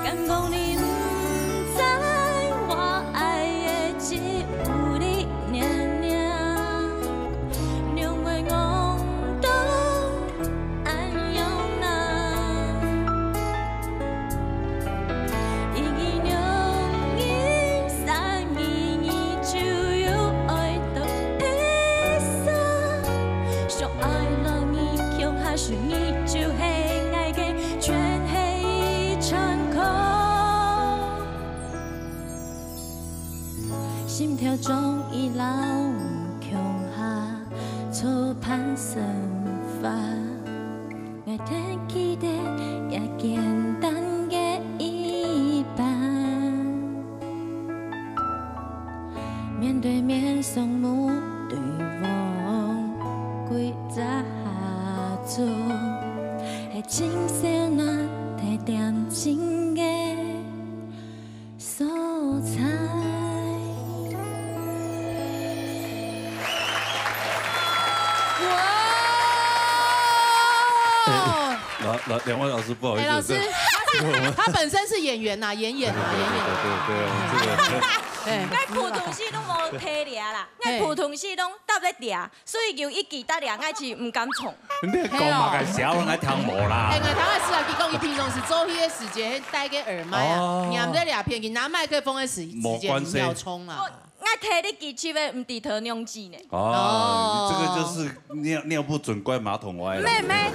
感是你就会爱嘅全黑一场空，心跳中已老强下，初攀生发，爱天期待也简单嘅一半，面对面送目对望，规则下做，会青少那提点情嘅素材。两位老师不好意思，老师，他本身是演员呐，演员。对，我普通戏拢无体抓啦，我普通戏拢搭咧抓，所以就一记搭抓，我是唔敢创。你讲嘛个小人爱听无啦。哎，台湾是啊，伊讲伊平常是做迄个时节戴个耳麦啊，念在俩片，伊拿麦克风的时间秒冲啦。我替你记起的唔是糖尿剂呢。哦，这个就是尿不准关马桶歪了。没，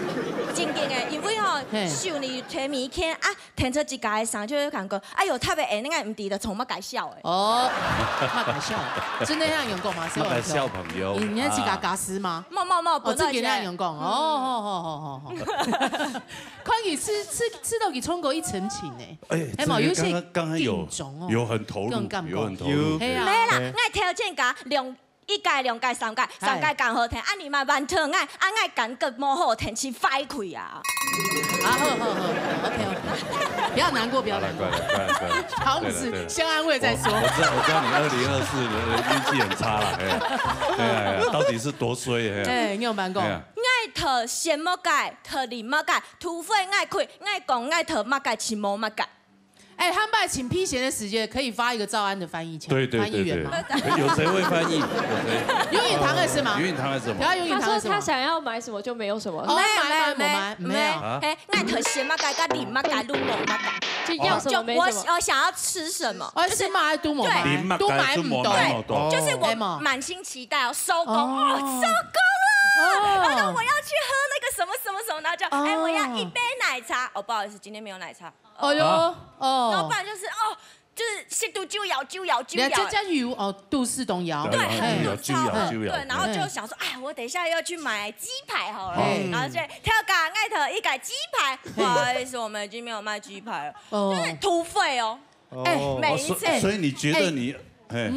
真正的，因为吼，秀你摕物件啊，填出一家的衫，就会感觉，哎呦，特别下，你爱唔伫就从乜改笑的。哦，乜改笑？真的样用过吗？乜改笑朋友？你那是嘎嘎斯吗？冇，我自己那样用过。哦，看你吃到你冲过一层情呢。哎，有些刚刚有很投入，有很投入。没啦。我条件甲量1届、2届、3届，3届更好听，啊你嘛蛮特爱，爱感觉无好听，去快开啊！好 ，OK， 不要难过，不要难过，好子先安慰再说。我知道你2024的运气很差啦，哎，到底是多衰哎，你有办过？爱特先莫届，特二莫届，土匪爱开，爱讲爱特莫届，是无莫届。哎，他们把请批闲的时间可以发一个赵安的翻译对，翻译员吗？有谁会翻译？有允堂的是吗？有允堂的是什么？他说他想要买什么就没有什么。没有。哎，爱特先莫届，甲二莫届，都莫届。就要什么没什么。我想要吃什么？就是买都某买，都买不懂。就是我满心期待哦，收工哦，收工了。然后我要去喝那个什么，然后就哎我要一杯奶茶。哦，不好意思，今天没有奶茶。哦哟，哦，然后不然就是就是吸毒就摇。加油哦，杜氏东摇，对，就摇。对，然后就想说，哎，我等一下要去买鸡排好了，然后就跳港爱特一改鸡排，不好意思，我们已经没有卖鸡排了，就是土匪哦，哎，每一次，所以你觉得你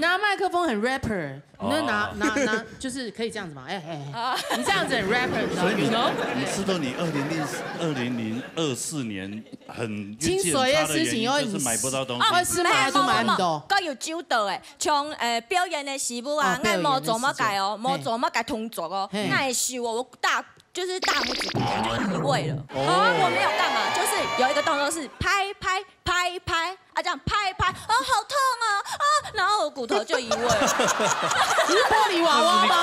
拿麦克风很 rapper， 你就拿，就是可以这样子嘛？你这样子很 rapper， 所以你知道你2024年很清水的事情，就是买不到东西，是买都买唔到，都有招到诶，像表演的时候啊，我无做乜解哦，无做乜解动作哦，我会秀我大拇指就移位了，我没有干嘛，就是有一个动作是拍，啊这样拍，好痛啊，然后我骨头就移位了。你是玻璃娃娃吗？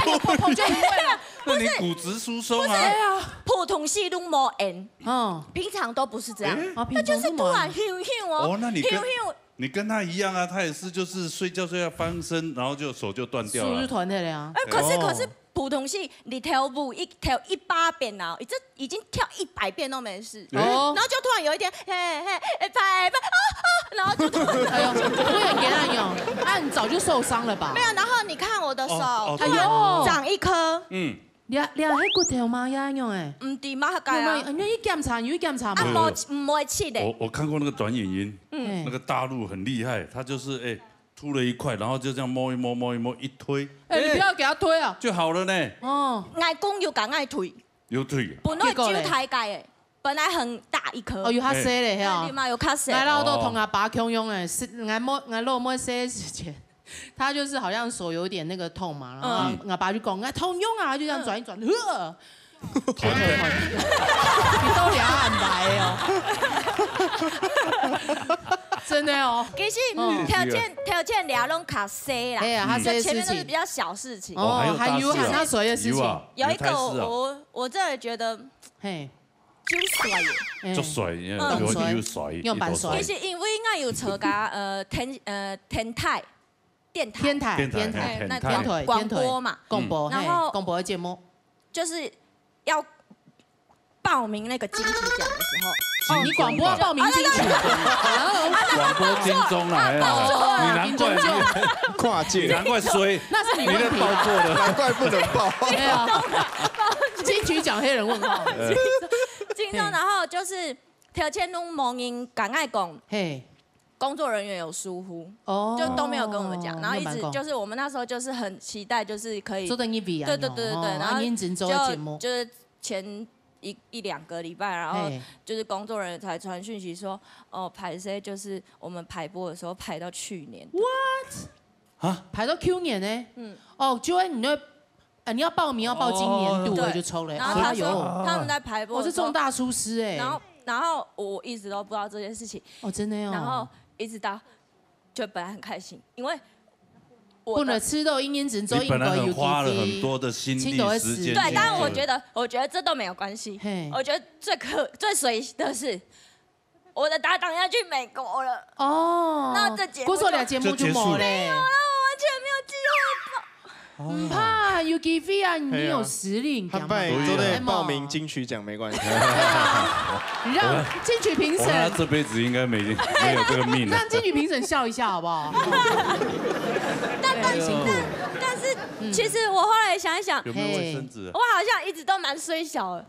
你骨头就移位了？那你骨质疏松啊？普通戏都没演，平常都不是这样，那就是突然咻哦，那你跟他一样啊，他也是就是睡觉翻身，然后就手就断掉了。是团的呀。可是。普通戏你跳舞跳100遍啊，已经跳100遍都没事，然后就突然有一天，拍，然后就突然，哎呦，我也给他用，你早就受伤了吧？没有，然后你看我的手，哎呦，长一颗，俩迄骨头吗？也用诶？唔对嘛，该啊，你去检查，唔会切的。我看过那个短影音，那个大陆很厉害，他就是凸了一块，然后就这样摸一摸，一推。你不要给他推啊，就好了呢。爱公又敢爱推，有推。本来就太盖诶，本来很大一颗。有较细嘞，哈。你嘛有较细。来到都同阿爸共用诶，俺落摸细之前，他就是好像手有点那个痛嘛，然后阿爸就讲，痛用啊，就这样转一转，你都俩很白哦。真的哦，其实条件俩拢卡 C 啦，就前面都是比较小事情。还有喊他水的事情，有一个我真的觉得，就帅耶，就帅，又帅，又蛮帅。其实因为我有参加天台那广播嘛，广播，然后广播的节目就是要报名那个金曲奖的时候，你广播报名金曲，广播金钟啊，你难怪跨界，难怪衰，那是你问题，报错了，难怪不能报。没有，金曲奖黑人问号，金钟，然后就是条件都某人敢爱讲，嘿。工作人员有疏忽，就都没有跟我们讲，然后一直就是我们那时候就是很期待，就是可以做等一笔啊，对，然后就是前一两个礼拜，然后就是工作人员才传讯息说，排谁就是我们排播的时候排到去年 ，what？ 啊，排到 Q 年呢？就会你要报名要报今年度的就抽了，然后他说他们在排播，我是重大疏失哎，然后我一直都不知道这件事情，真的哦，然后。一直到，就本来很开心，因为不能吃豆因只周你本来很花了很多的心力时间，对，但是我觉得这都没有关系。我觉得最随的是，我的搭档要去美国了。那这节目做了节目就没了，没有了，我完全没有机会报。不怕 UGV 啊，你有实力，他都得报名金曲奖没关系。你让金曲评审，他这辈子应该没有这个命。让金曲评审笑一下好不好？但是其实我后来想一想，有没有卫生纸？我好像一直都蛮衰小的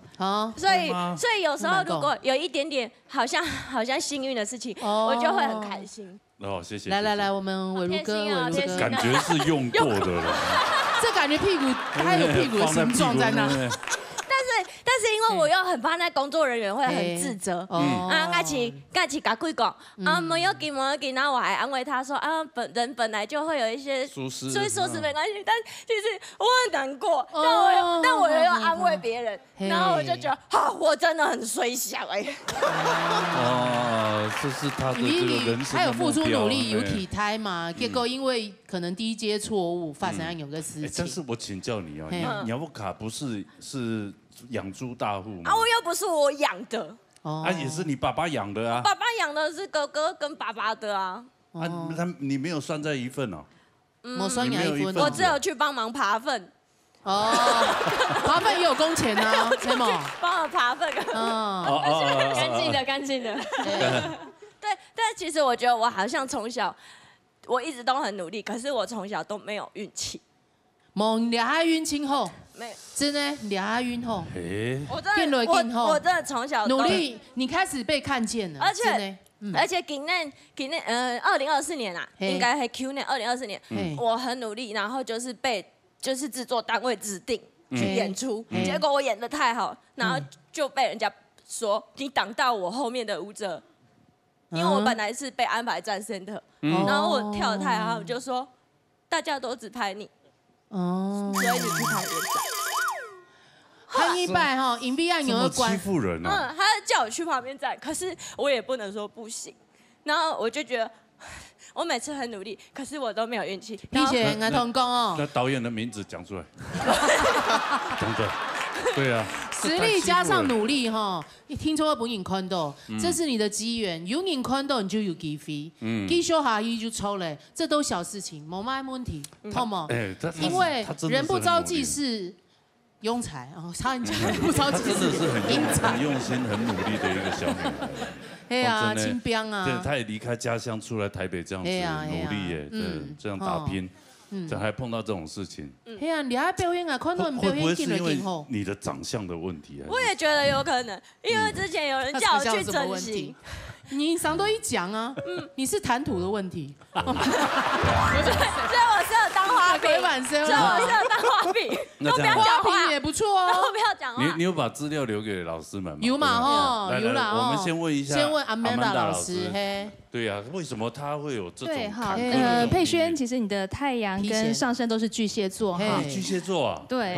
所以有时候如果有一点点好像幸运的事情，我就会很开心。谢谢。来，我们伟如哥，感觉是用过的了。这感觉屁股还有屁股的形状在那。但是因为我又很怕那工作人员会很自责，爱去甲鬼讲，没有给，然后我还安慰他说，人本来就会有一些疏失，所以疏失没关系，但其实我很难过，但我又要安慰别人，然后我就觉得，我真的很衰小哎。这是他的这个人生的目标。他有付出努力，有体胎嘛，结果因为可能第一阶错误发生有个事情。但是我请教你鸟不卡不是养猪大户吗？我又不是我养的。也是你爸爸养的啊。爸爸养的是哥哥跟爸爸的啊。你没有算在一份哦。我算养一份，我只有去帮忙爬粪。爬粪也有工钱啊，对吗？帮我爬粪。干净的。对，但其实我觉得我好像从小，我一直都很努力，可是我从小都没有运气。俩运气好，真的俩运好。我真的从小努力，你开始被看见了，而且今年2024年啊，应该还 Q 年2024年，我很努力，然后就是被制作单位指定去演出，结果我演得太好，然后就被人家说你挡到我后面的舞者，因为我本来是被安排站 center，然后我跳得太好，我就说大家都只拍你。所以你去拍别站，看一拜影币案有个欺负人啊！他叫我去旁边站，可是我也不能说不行。然后我就觉得，我每次很努力，可是我都没有运气。并且我同工哦，那导演的名字讲出来，真的，对啊，实力加上努力你听说不赢看到，这是你的机缘，有赢看到你就有机会，机修下去就抽了，这都小事情，没问题，好吗？因为人不着急是庸才差点讲不着急，真的是很用心、很努力的一个小女孩。对啊，清标啊，对，她也离开家乡出来台北这样子努力耶，这样打拼。还碰到这种事情，你还表演啊？看到你表演进了今后，你的长相的问题？我也觉得有可能，因为之前有人叫我去整形，你上都一讲啊，你是谈吐的问题。所以我适合当花瓶，所以我适合当花瓶，都不要讲话也不错哦，都不要讲话。你有把资料留给老师们吗？有嘛有啦我们先问一下，先问阿曼达老师，对呀，为什么他会有这种？对，好，佩萱，其实你的太阳跟上升都是巨蟹座哈，巨蟹座啊，对，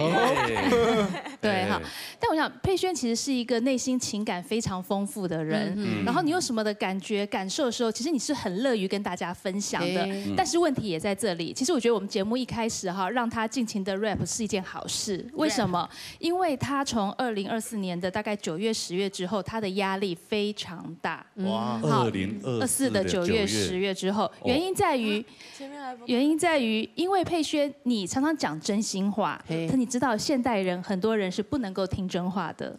对哈。但我想佩萱其实是一个内心情感非常丰富的人，然后你有什么的感觉、感受的时候，其实你是很乐于跟大家分享的。但是问题也在这里，其实我觉得我们节目目一开始哈，让他尽情的 rap 是一件好事。为什么？因为他从2024年的大概9月、10月之后，他的压力非常大。哇，2024的9月、10月之后，原因在于，因为佩轩你常常讲真心话，可你知道现代人很多人是不能够听真话的。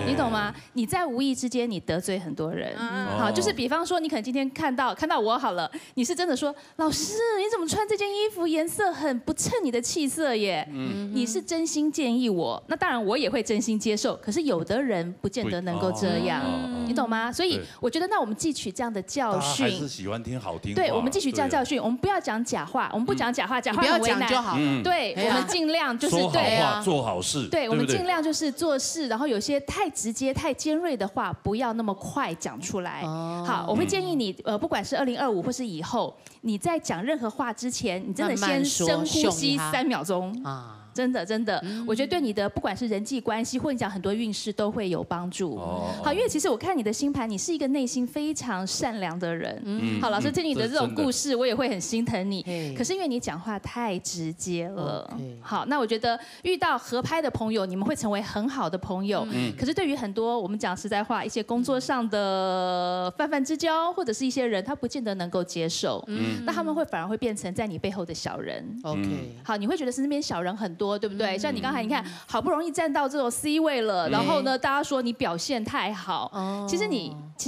你懂吗？你在无意之间你得罪很多人。好，就是比方说你可能今天看到我好了，你是真的说老师你怎么穿这件衣服颜色很不衬你的气色耶？你是真心建议我，那当然我也会真心接受。可是有的人不见得能够这样，你懂吗？所以我觉得那我们汲取这样的教训，还是喜欢听好听话。对，我们汲取这样教训，我们不要讲假话，我们不讲假话，假话很为难就好了。对，我们尽量就是说好话，做好事。对，我们尽量就是做事，然后有些太直接、太尖锐的话，不要那么快讲出来。好，我会建议你，不管是2025或是以后，你在讲任何话之前，你真的先深呼吸3秒钟啊。真的，我觉得对你的不管是人际关系，或你讲很多运势都会有帮助。好，因为其实我看你的星盘，你是一个内心非常善良的人。好，老师听你的这种故事，我也会很心疼你。可是因为你讲话太直接了。好，那我觉得遇到合拍的朋友，你们会成为很好的朋友。可是对于很多我们讲实在话，一些工作上的泛泛之交，或者是一些人，他不见得能够接受。那他们会反而会变成在你背后的小人。好，你会觉得是那边小人很多，对不对？像你刚才你看，好不容易站到这种 C 位了，然后呢，大家说你表现太好，其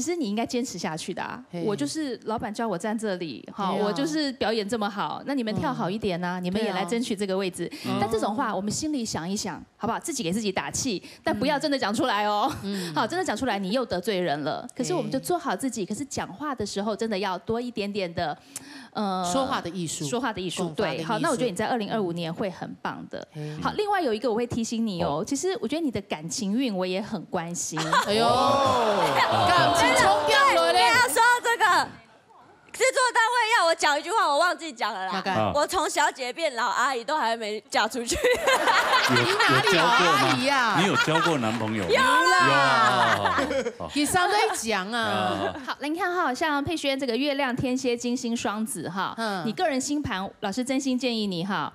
实你应该坚持下去的啊。我就是老板叫我站这里，好，我就是表演这么好，那你们跳好一点啊，你们也来争取这个位置。但这种话，我们心里想一想，好不好？自己给自己打气，但不要真的讲出来哦。好，真的讲出来，你又得罪人了。可是我们就做好自己，可是讲话的时候，真的要多一点点的。说话的艺术，对，好，那我觉得你在2025年会很棒的。好，另外有一个我会提醒你哦，其实我觉得你的感情运我也很关心。哎呦，感情冲掉了嘞！要说这个。制作单位要我讲一句话，我忘记讲了啦。我从小姐变老阿姨都还没嫁出去。你哪里有阿姨呀？你有交过男朋友？有啦。你上在讲啊。好，来你看哈，像佩轩这个月亮天蝎金星双子哈，你个人星盘，老师真心建议你哈。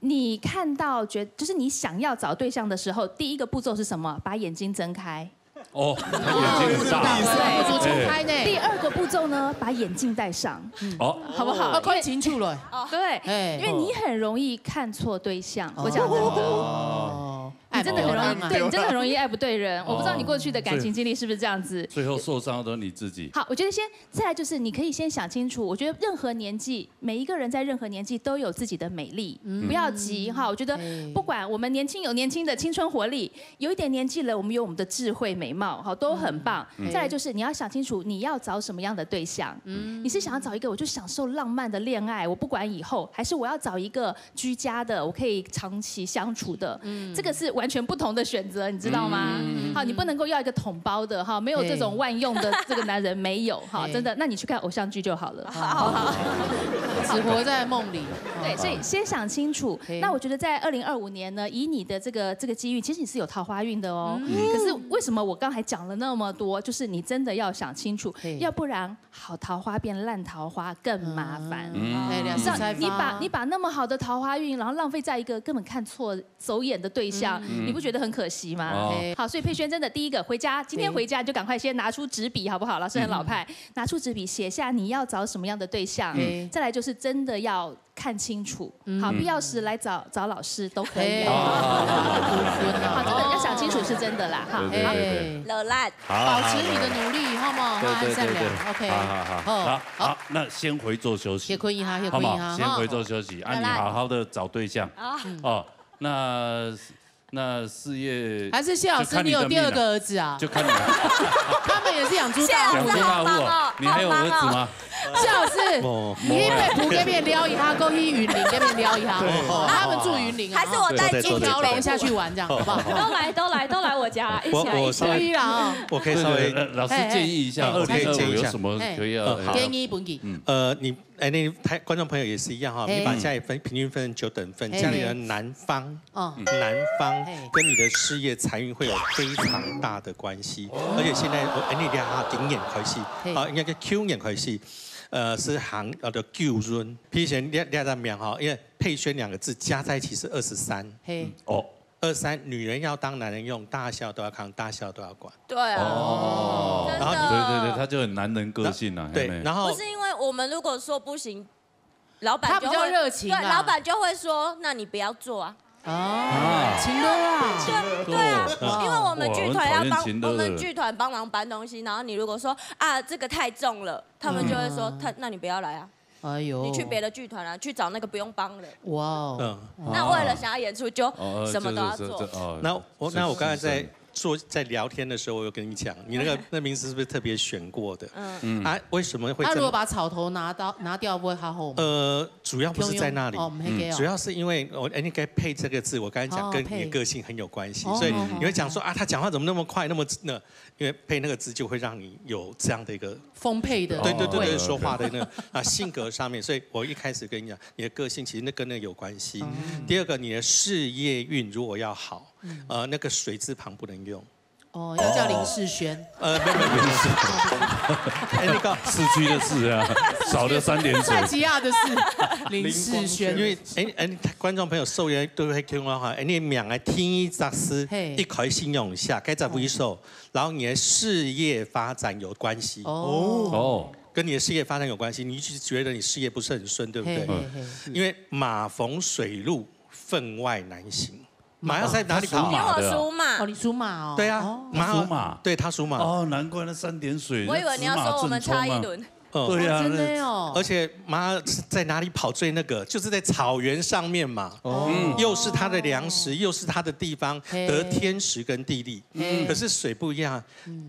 你看到就是你想要找对象的时候，第一个步骤是什么？把眼睛睁开。哦，眼睛很大，对。第二个步骤呢，把眼镜戴上，好不好？看清楚了。对，因为你很容易看错对象。我讲真的。你真的很容易，对你真的很容易爱不对人。我不知道你过去的感情经历是不是这样子。最后受伤的都是你自己。好，我觉得再来就是你可以先想清楚。我觉得任何年纪，每一个人在任何年纪都有自己的美丽，不要急哈。我觉得不管我们年轻有年轻的青春活力，有一点年纪了，我们有我们的智慧美貌，好都很棒。再来就是你要想清楚你要找什么样的对象。你是想要找一个我就享受浪漫的恋爱，我不管以后，还是我要找一个居家的，我可以长期相处的。这个是完全不同的选择，你知道吗？好，你不能够要一个统包的哈，没有这种万用的这个男人没有哈，真的，那你去看偶像剧就好了。好，只活在梦里。对，所以先想清楚。那我觉得在2025年呢，以你的这个机遇，其实你是有桃花运的哦。可是为什么我刚才讲了那么多？就是你真的要想清楚，要不然好桃花变烂桃花更麻烦。你把那么好的桃花运，然后浪费在一个根本看错走眼的对象，你不觉得很可惜吗？好，所以佩轩真的第一个回家，今天回家你就赶快先拿出纸笔，好不好？老师很老派，拿出纸笔写下你要找什么样的对象。再来就是真的要看清楚，好，必要时来找老师都可以。好，真的要想清楚是真的啦。好，乐烂，保持你的努力，好吗？很善良。OK， 好，那先回座休息。也可以哈，也可以哈。先回座休息，你好好的找对象。哦，那事业还是谢老师，你有第二个儿子啊？就看你。他们也是养猪大户。你还有儿子吗？谢老师，你被埔那边撩一下，跟去云林那边撩一下，他们住云林啊，还是我带一条龙下去玩这样，好不好？都来我家，一起来。可以啦，我可以稍微老师建议一下，2025有什么可以建议本给？你观众朋友也是一样哈，你把家里平均分9等份，家里的南方跟你的事业财运会有非常大的关系，而且现在你俩顶眼开始，应该叫 Q 眼开始。是行的旧润，譬如你在名哈，因为佩萱2个字加在一起是23。嘿，哦，23，女人要当男人用，大小都要扛，大小都要管。对啊。哦。然后对，他就很男人个性啊。对，然后不是因为我们如果说不行，老板他比较热情，对，老板就会说，那你不要做啊。情勒啊，对啊，因为我们剧团要帮我们剧团帮忙搬东西，然后你如果说啊这个太重了，他们就会说那你不要来啊，哎呦，你去别的剧团啊，去找那个不用帮的。哇哦，那为了想要演出就什么都要做。那我刚才在聊天的时候，我有跟你讲，你那名字是不是特别选过的？啊，为什么会？他如果把草头拿掉，不会好后吗？主要不是在那里，主要是因为你该配这个字，我刚才讲跟你的个性很有关系，所以你会讲说啊，他讲话怎么那么快，那么那，因为配那个字就会让你有这样的一个丰沛的，对，说话的那性格上面，所以我一开始跟你讲，你的个性其实跟那有关系。第二个，你的事业运如果要好。那个水字旁不能用。哦，要叫林世轩。没有林世。那个市区的市啊，少了3点水。蔡奇亚的是林世轩。因为观众朋友受人都会听我话，你名来天一杂诗，一可以信用一下，该在不受，然后你的事业发展有关系。哦。跟你的事业发展有关系，你一直觉得你事业不是很顺，对不对？因为马逢水路，分外难行。马要在哪里跑？因为我属马。哦，你属马哦。对啊，马属马。对，他属马。哦，难怪那3点水。我以为你要说我们差一轮。对啊，真的哦。而且马在哪里跑最那个，就是在草原上面嘛。哦。又是它的粮食，又是它的地方，得天时跟地利。可是水不一样，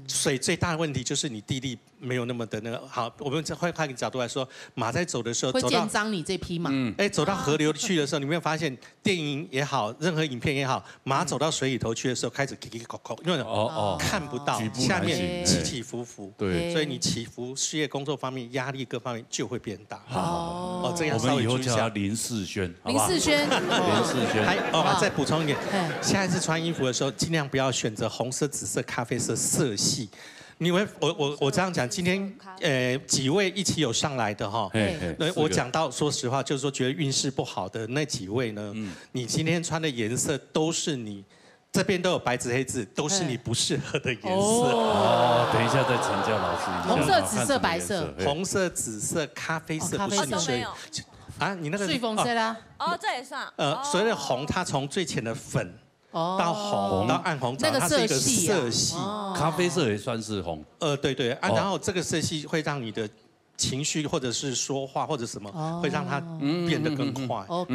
水最大的问题就是你地利没有那么的那个好。我们会换个角度来说，马在走的时候，会建章你这匹马。走到河流去的时候，你没有发现电影也好，任何影片也好，马走到水里头去的时候，开始因为看不到下面起起伏伏。对。所以你起伏事业工作方面压力各方面就会变大。这样稍微注意一下。我们以后叫他林世轩，林世轩。林世轩。再补充一点，下一次穿衣服的时候，尽量不要选择红色、紫色、咖啡色色系。我这样讲，今天几位一起有上来的哈，我讲到说实话，就是说觉得运势不好的那几位呢，你今天穿的颜色都是你这边都有白纸黑字，都是你不适合的颜色。哦，等一下再请教老师一下。红色、紫色、白色。红色、紫色、咖啡色不是你适合。啊，你那个睡风色啦。哦，这也算。所谓的红，它从最浅的粉。到红到暗红，它是一个色系，咖啡色也算是红。对啊，然后这个色系会让你的情绪或者是说话或者什么，会让它变得更快。OK，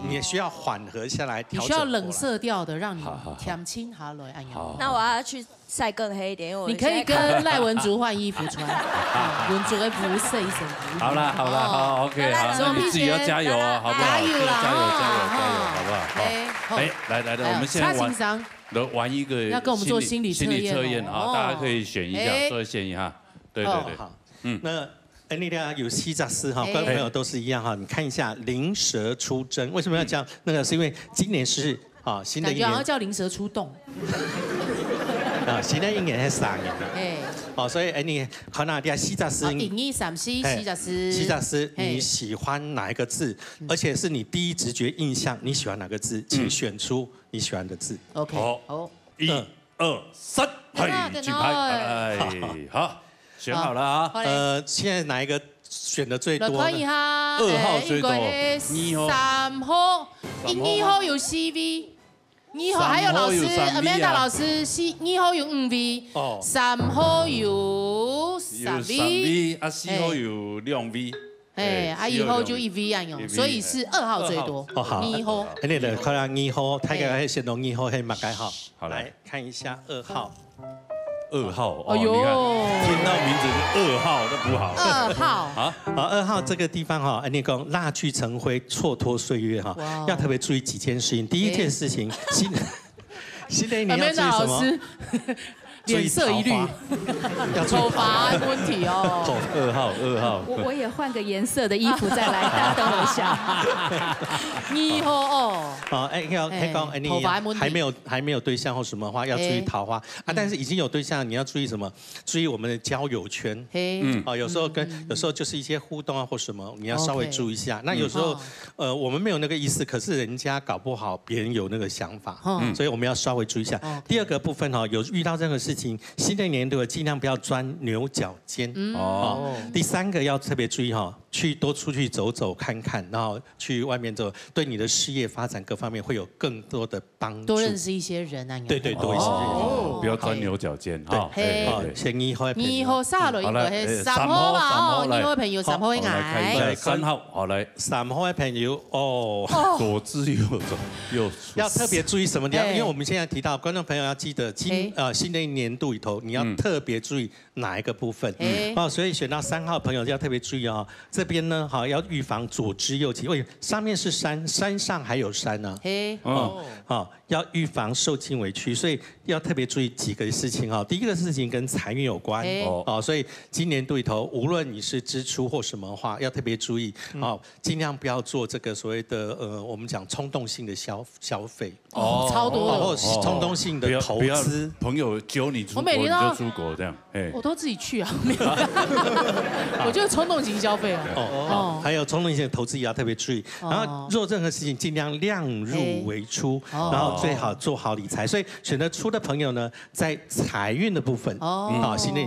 你也需要缓和下来，你需要冷色调的，让你调轻下来。那我要去晒更黑一点，因为你可以跟赖文竹换衣服穿，文竹的肤色一身。好了，OK， 好，你自己要加油啊，好不好？加油啦，加油，好不好？来，我们现在玩一个要跟我们做心理测验啊，大家可以选一下，做选一下。对，好，那那个有7杂诗哈，观众朋友都是一样哈，你看一下灵蛇出征，为什么要讲那个？是因为今年是新的一年，感觉好像叫灵蛇出洞。新的一年是3年。所以你看哪点4杂诗？4杂诗，你喜欢哪一个字？而且是你第一直觉印象，你喜欢哪个字？请选出你喜欢的字。OK， 好，1、2、3，举牌，好，选好了啊。现在哪一个选的最多呢？2号最多，3号，2号有 CV。2号还有老师 Amanda 老师，2号有5 V，3号有3 V， 4号有2 V， 2号就1 V 啊用，所以是2号最多。2号，你的看下2号，大家还先用2号，还马改好。好，来看一下2号。2号，哎呦，听到名字是2号都不好。2号，好，2号这个地方哈，你讲蜡炬成灰，蹉跎岁月哈，要特别注意几件事情。第一件事情，新的一年要注意什么？脸色一绿，丑罚问题哦。2号。我也换个颜色的衣服再来，大家等我一下。2号哦。还没有对象或什么的话，要注意桃花啊。但是已经有对象，你要注意什么？注意我们的交友圈。有时候就是一些互动啊或什么，你要稍微注意一下。那有时候我们没有那个意思，可是人家搞不好别人有那个想法，所以我们要稍微注意一下。第二个部分有遇到任何事情，新的年度尽量不要钻牛角尖。第三个要特别注意多出去走走看看，然后去外面走，对你的事业发展各方面会有更多的帮助。多认识一些人啊，对，多认识人，不要钻牛角尖。先2号，2号杀了一个3号嘛，2号的朋友3号应该。 3号，好来，3号的朋友左支右出，要特别注意什么地方？因为我们现在提到观众朋友要记得，新的一年度里头，你要特别注意哪一个部分？所以选到3号的朋友要特别注意这边呢，要预防左支右挤，因为上面是山，山上还有山呢。要预防受尽委屈，所以要特别注意几个事情第一个事情跟财运有关所以今年度里头，无论你是支出或什么话，要特别注意尽量不要做这个所谓的我们讲冲动性的消费超多或者是冲动性的投资。朋友揪你出国你就出国这样，我都自己去啊，我就是冲动型消费啊。还有冲动性的投资也要特别注意，然后做任何事情尽量量入为出，然后最好做好理财。所以选择出的朋友呢，在财运的部分新的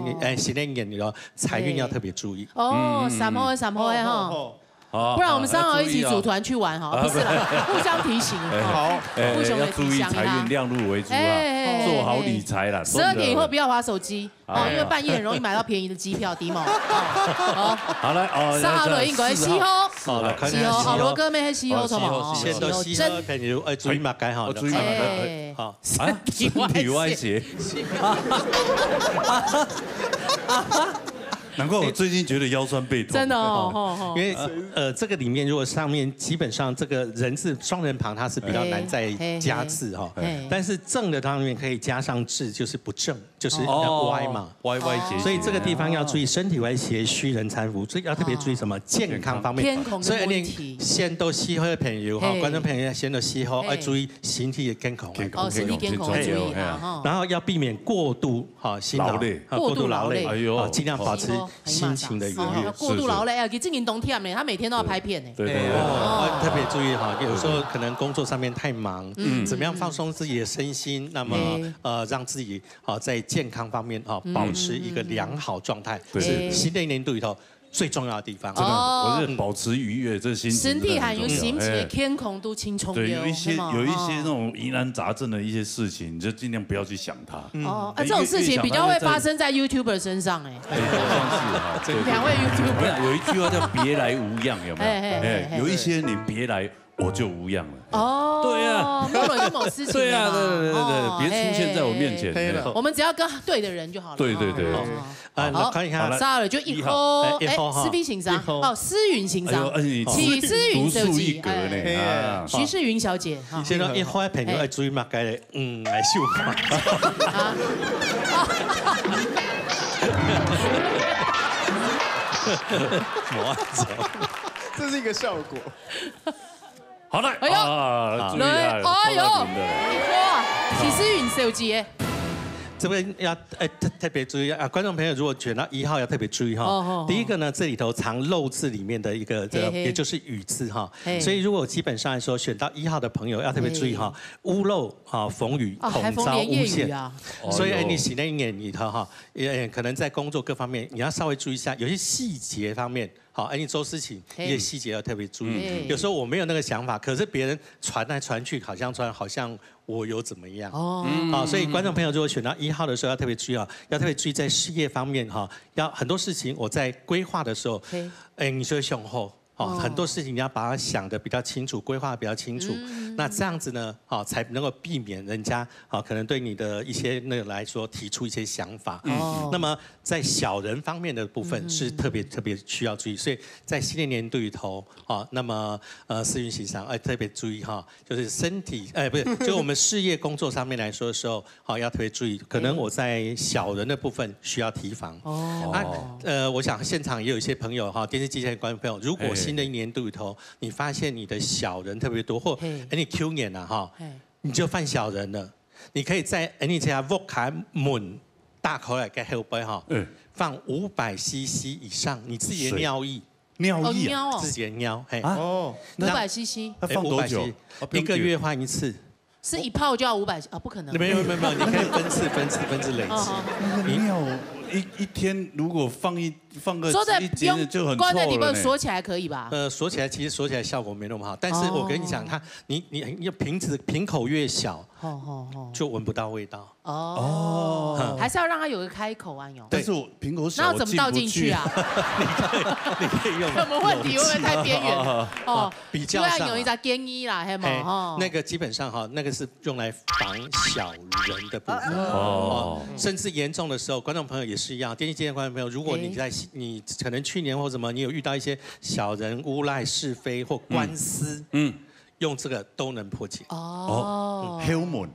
一年里头财运要特别注意。3号哈。不然我们3号一起组团去玩哈，不是啦，互相提醒。好，要注意财运，量入为出啦，做好理财啦。12点以后不要滑手机因为半夜很容易买到便宜的机票低毛。好来3号的应该4号，4号罗哥妹是4号错吗？先到4号朋友注意嘛，改好，注意嘛，好，身体歪斜。难怪我最近觉得腰酸背痛。真的因为这个里面如果上面基本上这个人字双人旁它是比较难再加字但是正的当面可以加上字，就是不正，就是要歪嘛，歪斜。所以这个地方要注意身体歪斜、虚人搀扶，所以要特别注意什么健康方面。天孔的问题。先到4号的朋友观众朋友先到4号要注意身体的健康。身体健康注意然后要避免过度辛劳累，过度劳累，尽量保持心情的愉悦。过度劳累其实今年冬天呢，他每天都要拍片呢。对，特别注意有时候可能工作上面太忙，怎么样放松自己的身心，那么让自己在健康方面保持一个良好状态，是新的一年度里头最重要的地方。真的，我是保持愉悦，这心情。身体还有心情，天空都清充。对，有一些那种疑难杂症的一些事情，你就尽量不要去想它。这种事情比较会发生在 YouTuber 身上好像是2位 YouTuber 有一句话叫“别来无恙”，有没有？有一些你别来，我就无恙了。对啊，莫论是某事情。对啊，对，别出现在我面前。我们只要跟对的人就好了。对。好，看一下，3号就1号，思飞行商思云行商，启思云设计，徐世云小姐。现在1号的朋友要注意嘛，该来秀嘛。这是一个效果。好的，注意啊，哇，启思云设计。这边要特别注意观众朋友如果选到1号要特别注意第一个呢，这里头藏漏字里面的一个也就是雨字所以如果基本上来说选到1号的朋友要特别注意屋漏逢雨恐遭诬陷所以你新的一年里头可能在工作各方面你要稍微注意一下，有些细节方面。你做事情一些细节要特别注意。有时候我没有那个想法，可是别人传来传去，好像我有怎么样所以观众朋友如果选到1号的时候要特别注意要特别注意在事业方面要很多事情我在规划的时候你说向后很多事情你要把它想得比较清楚，规划比较清楚。那这样子呢，才能够避免人家可能对你的一些那个来说提出一些想法。那么在小人方面的部分是特别需要注意，所以在新的年度里头，那么四运行上特别注意就是身体不是，就我们事业工作上面来说的时候，要特别注意。可能我在小人的部分需要提防。我想现场也有一些朋友电视机前的观众朋友，如果新的一年度里头，你发现你的小人特别多，或你 Q 年了你就犯小人了。你可以在你家屋开门大口来给后背放500cc 以上你自己的尿液，自己的尿500cc， 放多久？1个月换一次。是一泡就要500啊？不可能。没有，你可以分次累积。你尿一天如果放个一节就很臭了。关在里面锁起来可以吧？锁起来其实锁起来效果没那么好，但是我跟你讲，你瓶口越小，就闻不到味道。还是要让它有个开口啊，有。但是我瓶口小，那要怎么倒进去啊？你可以用。什么问题？会不会太边缘了？比较上有一张建议啦，黑毛。那个基本上那个是用来防小人的部分。甚至严重的时候，观众朋友也是一样。电视机前观众朋友，如果你可能去年或什么，你有遇到一些小人诬赖是非或官司，用这个都能破解。黑门，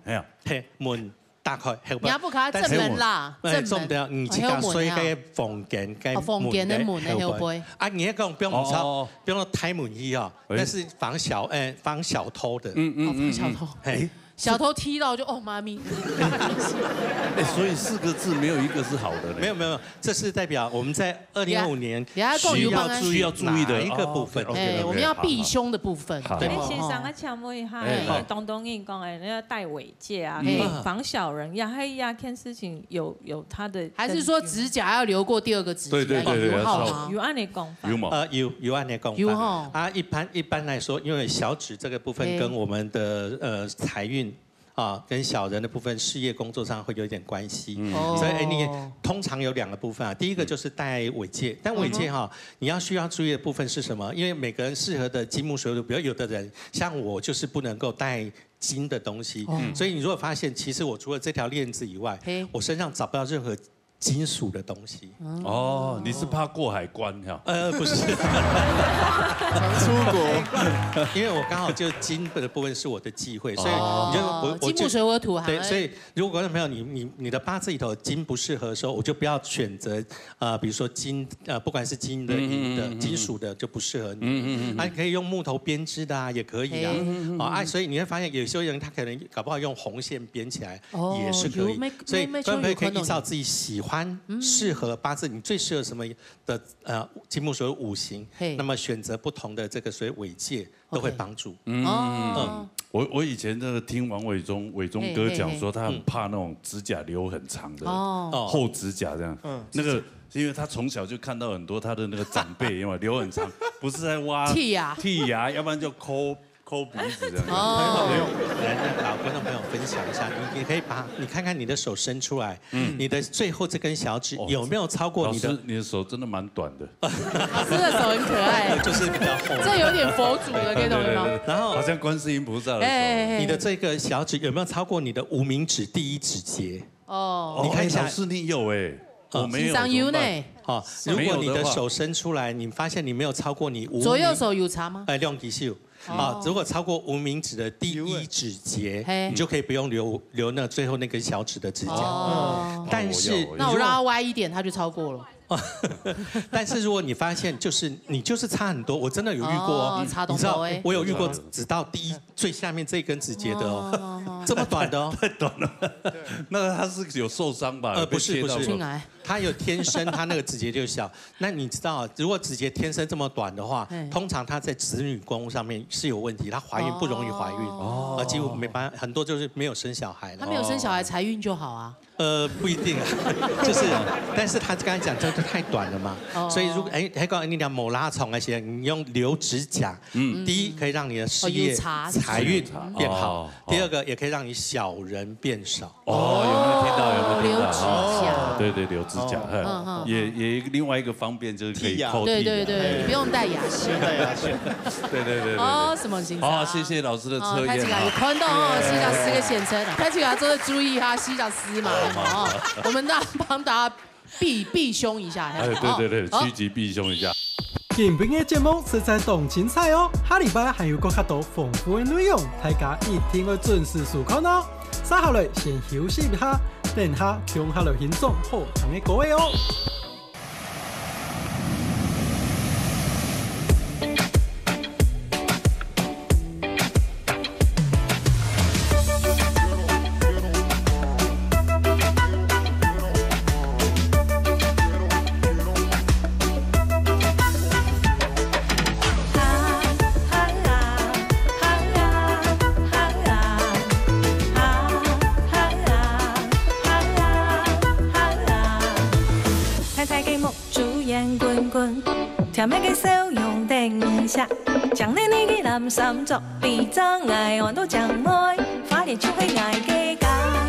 黑门。大概，你要不卡正门啦，正门，你去搞所以个房间，房间的门的后背。你那讲不用开门去那是防小偷的。防小偷。小偷踢到就妈咪。所以4个字没有一个是好的。没有，这是代表我们在2025年需要注意的一个部分。我们要避凶的部分。先生啊，请问一下，东东印讲那个戴尾戒啊，防小人呀，看事情有他的，还是说指甲要留过第2个指甲？对，有好吗？有按你讲法。有按你讲法。一般来说，因为小指这个部分跟我们的财运。跟小人的部分，事业工作上会有一点关系，所以你通常有2个部分第一个就是戴尾戒，但尾戒你需要注意的部分是什么？因为每个人适合的金木水火土，比如有的人像我就是不能够戴金的东西，所以你如果发现其实我除了这条链子以外，我身上找不到任何金属的东西。你是怕过海关不是。常出国，因为我刚好就金的部分是我的忌讳，所以我金木水火土对，所以如果观众朋友你的八字里头金不适合的时候，我就不要选择比如说金不管是金的银的金属的就不适合你。你可以用木头编织的也可以所以你会发现有些人他可能搞不好用红线编起来也是可以。所以观众朋友可以依照自己喜欢适合八字，你最适合什么的金木水五行，那么选择不同的这个所谓尾戒都会帮助。我以前那个听王伟忠哥讲说，他很怕那种指甲留很长的厚指甲这样。那个因为他从小就看到很多他的那个长辈，因为留很长，不是在挖剔牙，要不然就抠鼻子这样。来，老观众朋友分享一下，你可以你看看你的手伸出来，你的最后这根小指有没有超过你的？老师，你的手真的蛮短的。老师的手很可爱，就是比较厚。这有点佛祖的那种吗？然后好像观世音菩萨的手。你的这个小指有没有超过你的无名指第1指节？你看一下，老师你有我没有。如果你的手伸出来，你发现你没有超过你左右手有差吗？量体秀。如果超过无名指的第1指节，你就可以不用留那最后那根小指的指甲。但是那我让它歪一点，它就超过了。但是如果你发现你就是差很多，我真的有遇过，你知道我有遇过只到最下面这一根指节的这么短的太短了。那他是有受伤吧？不是，他有天生他那个指节就小。那你知道，如果指节天生这么短的话，通常他在子女宫上面是有问题，他怀孕不容易怀孕，几乎没办法，很多就是没有生小孩。他没有生小孩，财运就好啊。不一定啊，但是他刚才讲这个太短了嘛，所以如果还讲你讲某拉虫那些，你用留指甲，第一可以让你的事业财运变好，第二个也可以让你小人变少。有没有听到？留指甲。对，留指甲，也另外一个方便就是可以抠地。对，你不用带牙线。对。哦，什么形状？好，谢谢老师的测验。开起来有宽度哦，洗脚师个简称，开起来真的注意哈，洗脚师嘛，我们帮大家避凶一下。对，趋吉避凶一下。今天的节目实在动精彩哦，下礼拜还有更多丰富的内容，大家一定要准时收看哦。稍後嚟先休息一下，等下聽下嚟欣賞好聽嘅歌哦。甜美嘅笑容定下，將你嘅男心作別障礙，我都將愛，花蓮出去愛嘅家。